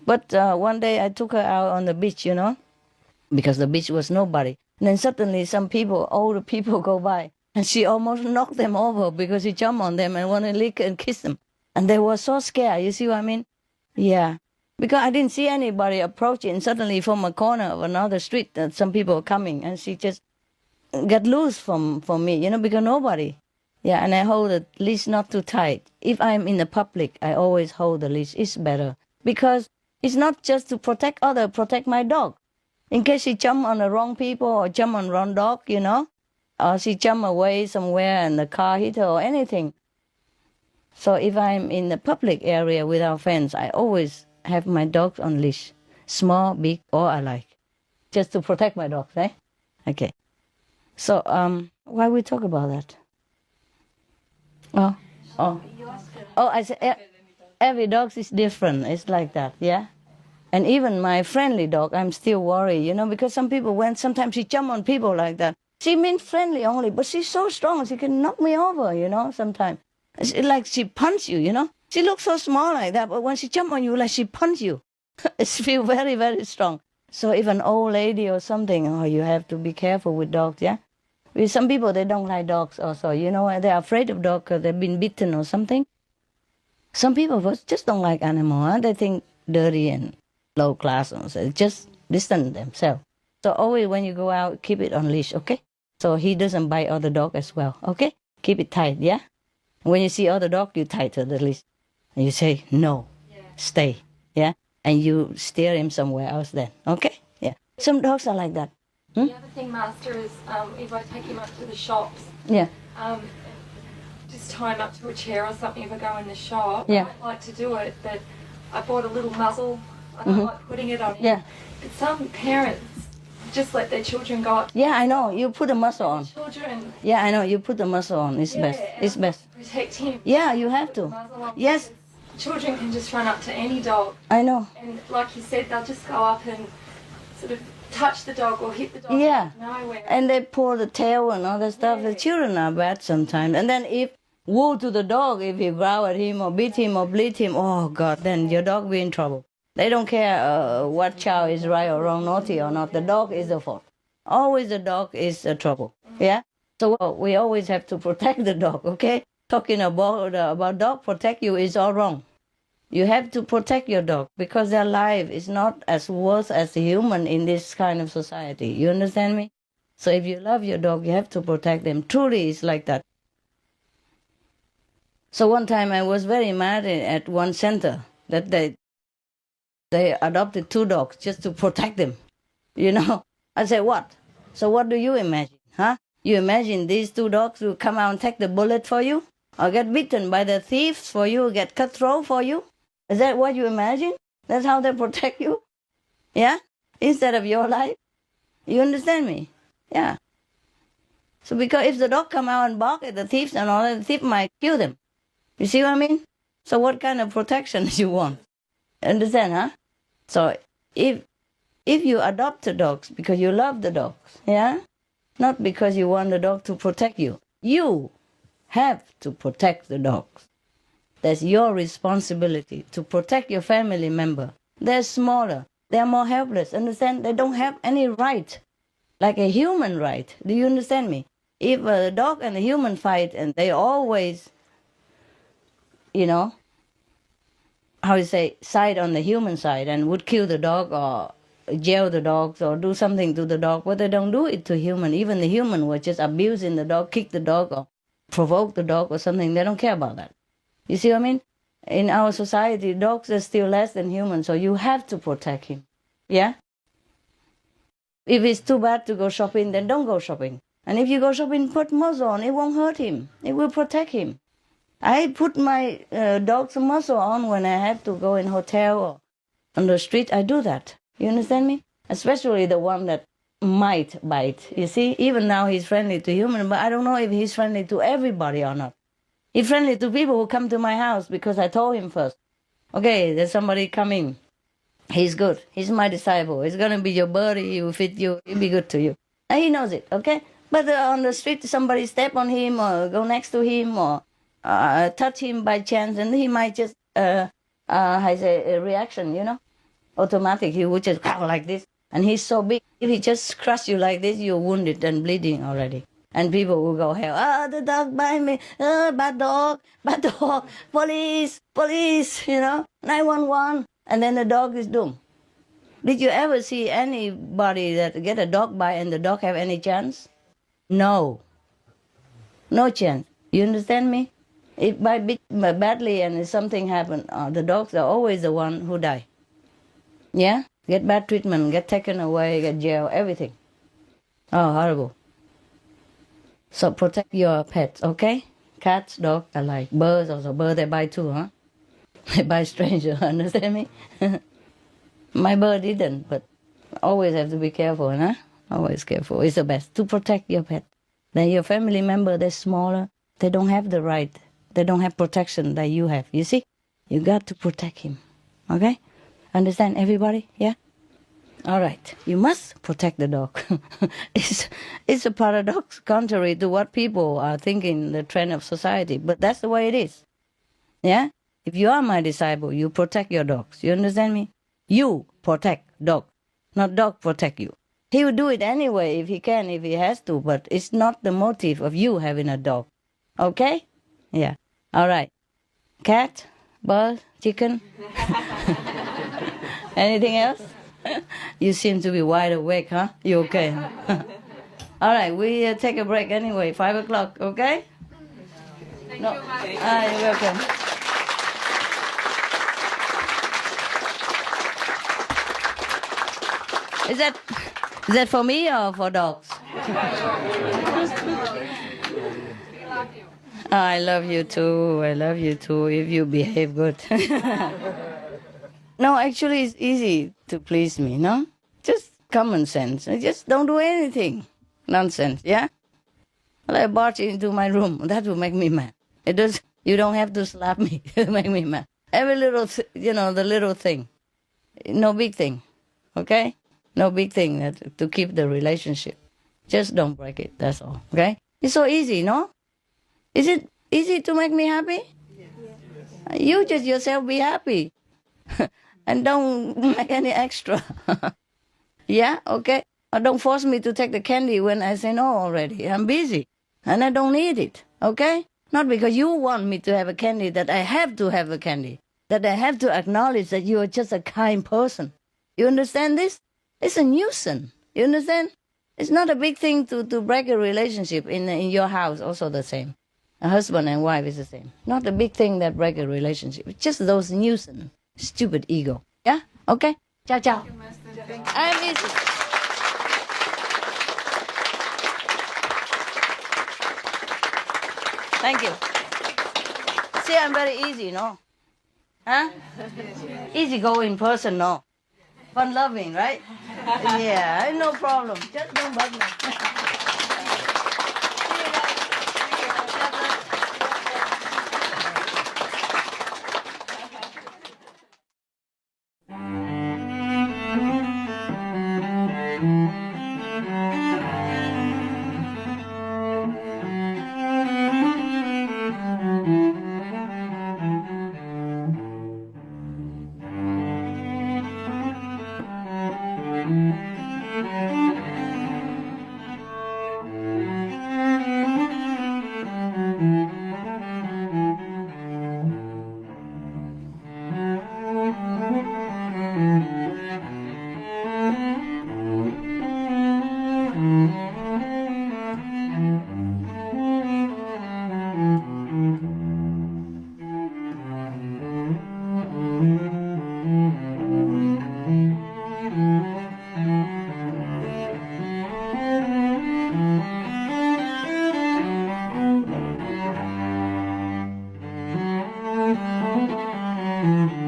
But one day I took her out on the beach, because the beach was nobody. And then suddenly some people, older people, go by. And she almost knocked them over because she jumped on them and wanted to lick and kiss them. And they were so scared, you see what I mean? Yeah. Because I didn't see anybody approaching. And suddenly from a corner of another street, some people were coming. And she just got loose from me, because nobody. Yeah, and I hold the leash not too tight. If I'm in the public, I always hold the leash. It's better. Because it's not just to protect protect my dog. In case she jump on the wrong people or jump on wrong dog, or she jump away somewhere and the car hit her or anything. So if I'm in the public area without fence, I always have my dogs on leash. Small, big, all alike. Just to protect my dogs, eh? Okay. So, why we talk about that? I said every dog is different. It's like that, yeah? And even my friendly dog, I'm still worried, because some people, sometimes she jump on people like that. She means friendly only, but she's so strong, she can knock me over, sometimes. It's like she punch you, She looks so small like that, but when she jump on you, like she punch you. It feels very, very strong. So if an old lady or something, you have to be careful with dogs, yeah? With some people, they don't like dogs also, they're afraid of dogs because they've been bitten or something. Some people just don't like animals, They think dirty and low class, so just distance themselves. So always when you go out, keep it on leash, okay? So he doesn't bite other dog as well, okay? Keep it tight, yeah? When you see other dog, you tighten the leash. And you say, no, stay, yeah? And you steer him somewhere else then, okay? Yeah. Some dogs are like that. The other thing, Master, is if I take him up to the shops, just tie him up to a chair or something if I go in the shop. Yeah. I don't like to do it, but I bought a little muzzle. I don't like putting it on him. Yeah. But some parents just let their children go up. Yeah, I know. You put a muzzle on. Children. Yeah, I know. You put the muzzle on. It's best. It's best. Protect him. Yeah, you have to. Yes. Children can just run up to any dog. I know. And like you said, they'll just go up and sort of touch the dog or hit the dog. Yeah. Nowhere. And they pull the tail and all that stuff. The children are bad sometimes. And then if woe to the dog, if you growl at him or beat him or bleed him, oh God, then your dog will be in trouble. They don't care what child is right or wrong, naughty or not. The dog is the fault. Always the dog is the trouble. Yeah? So we always have to protect the dog, okay? Talking about dog protect you is all wrong. You have to protect your dog because their life is not as worth as a human in this kind of society. You understand me? So if you love your dog, you have to protect them. Truly, it's like that. So one time I was very mad at one center that they adopted 2 dogs just to protect them. I said, what? So what do you imagine? Huh? You imagine these 2 dogs will come out and take the bullet for you? Or get bitten by the thieves for you? Get cut throat for you? Is that what you imagine? That's how they protect you? Yeah? Instead of your life? You understand me? Yeah. So because if the dog come out and bark at the thieves and all that, the thief might kill them. You see what I mean? So what kind of protection do you want? Understand, huh? So if you adopt the dogs because you love the dogs, yeah? Not because you want the dog to protect you. You have to protect the dogs. That's your responsibility to protect your family member. They're smaller. They're more helpless. Understand? They don't have any right, like a human right. Do you understand me? if a dog and a human fight and they always, how you say, side on the human side and would kill the dog or jail the dogs or do something to the dog, but they don't do it to human. Even the human was just abusing the dog, kick the dog or provoke the dog or something. They don't care about that. You see what I mean? In our society, dogs are still less than humans, so you have to protect him. Yeah? If it's too bad to go shopping, then don't go shopping. And if you go shopping, put muzzle on. It won't hurt him. It will protect him. I put my dog's muzzle on when I have to go in hotel or on the street. I do that. You understand me? Especially the one that might bite. You see, even now he's friendly to humans, but I don't know if he's friendly to everybody or not. He's friendly to people who come to my house because I told him first, okay, there's somebody coming. He's good. He's my disciple. He's going to be your buddy. He will fit you. He'll be good to you. And he knows it, okay? But on the street, somebody step on him or go next to him or touch him by chance, and he might just, I say, a reaction, automatic. He would just like this. And he's so big. If he just crush you like this, you're wounded and bleeding already. And people will go, hell, the dog bite me. Bad dog, police, 911. And then the dog is doomed. Did you ever see anybody that get a dog bite and the dog have any chance? No. No chance. You understand me? If bite badly and if something happened, the dogs are always the one who die. Yeah? Get bad treatment, get taken away, get jail, everything. Oh, horrible. So protect your pets, okay? Cats, dogs, I like. Birds also. Birds, they bite too, huh? They bite strangers, understand me? My bird didn't, but always have to be careful, huh? Always careful. It's the best to protect your pet. Then your family member, they're smaller. They don't have the right. They don't have protection that you have. You see? You got to protect him, okay? Understand, everybody? Yeah? All right. You must protect the dog. It's a paradox, contrary to what people are thinking, the trend of society. But that's the way it is. Yeah? If you are my disciple, you protect your dogs. You understand me? You protect dog, not dog protect you. He will do it anyway if he can, if he has to, but it's not the motive of you having a dog. Okay? Yeah. All right. Cat, bird, chicken. Anything else? You seem to be wide awake, huh? You okay? All right, we take a break anyway, 5 o'clock, okay? Thank you, Mom. You're welcome. Is that for me or for dogs? I love you too. I love you too if you behave good. No, actually it's easy to please me, no? Just common sense. Just don't do anything. Nonsense, yeah? Like barge into my room. That will make me mad. You don't have to slap me to make me mad. Every little, the little thing. No big thing, okay? No big thing to keep the relationship. Just don't break it, that's all, okay? It's so easy, no? Is it easy to make me happy? Yeah. You just yourself be happy. And don't make any extra. Yeah, okay? Or don't force me to take the candy when I say no already. I'm busy. And I don't need it, okay? Not because you want me to have a candy that I have to have a candy. That I have to acknowledge that you are just a kind person. You understand this? It's a nuisance. You understand? It's not a big thing to break a relationship in your house, also the same. A husband and wife is the same. Not a big thing that break a relationship. It's just those nuisance, stupid ego. Yeah? Okay? Ciao, ciao. I'm easy. Thank you. See, I'm very easy, no? Huh? Easy going person, no? Fun loving, right? Yeah, no problem. Just don't bug me. you.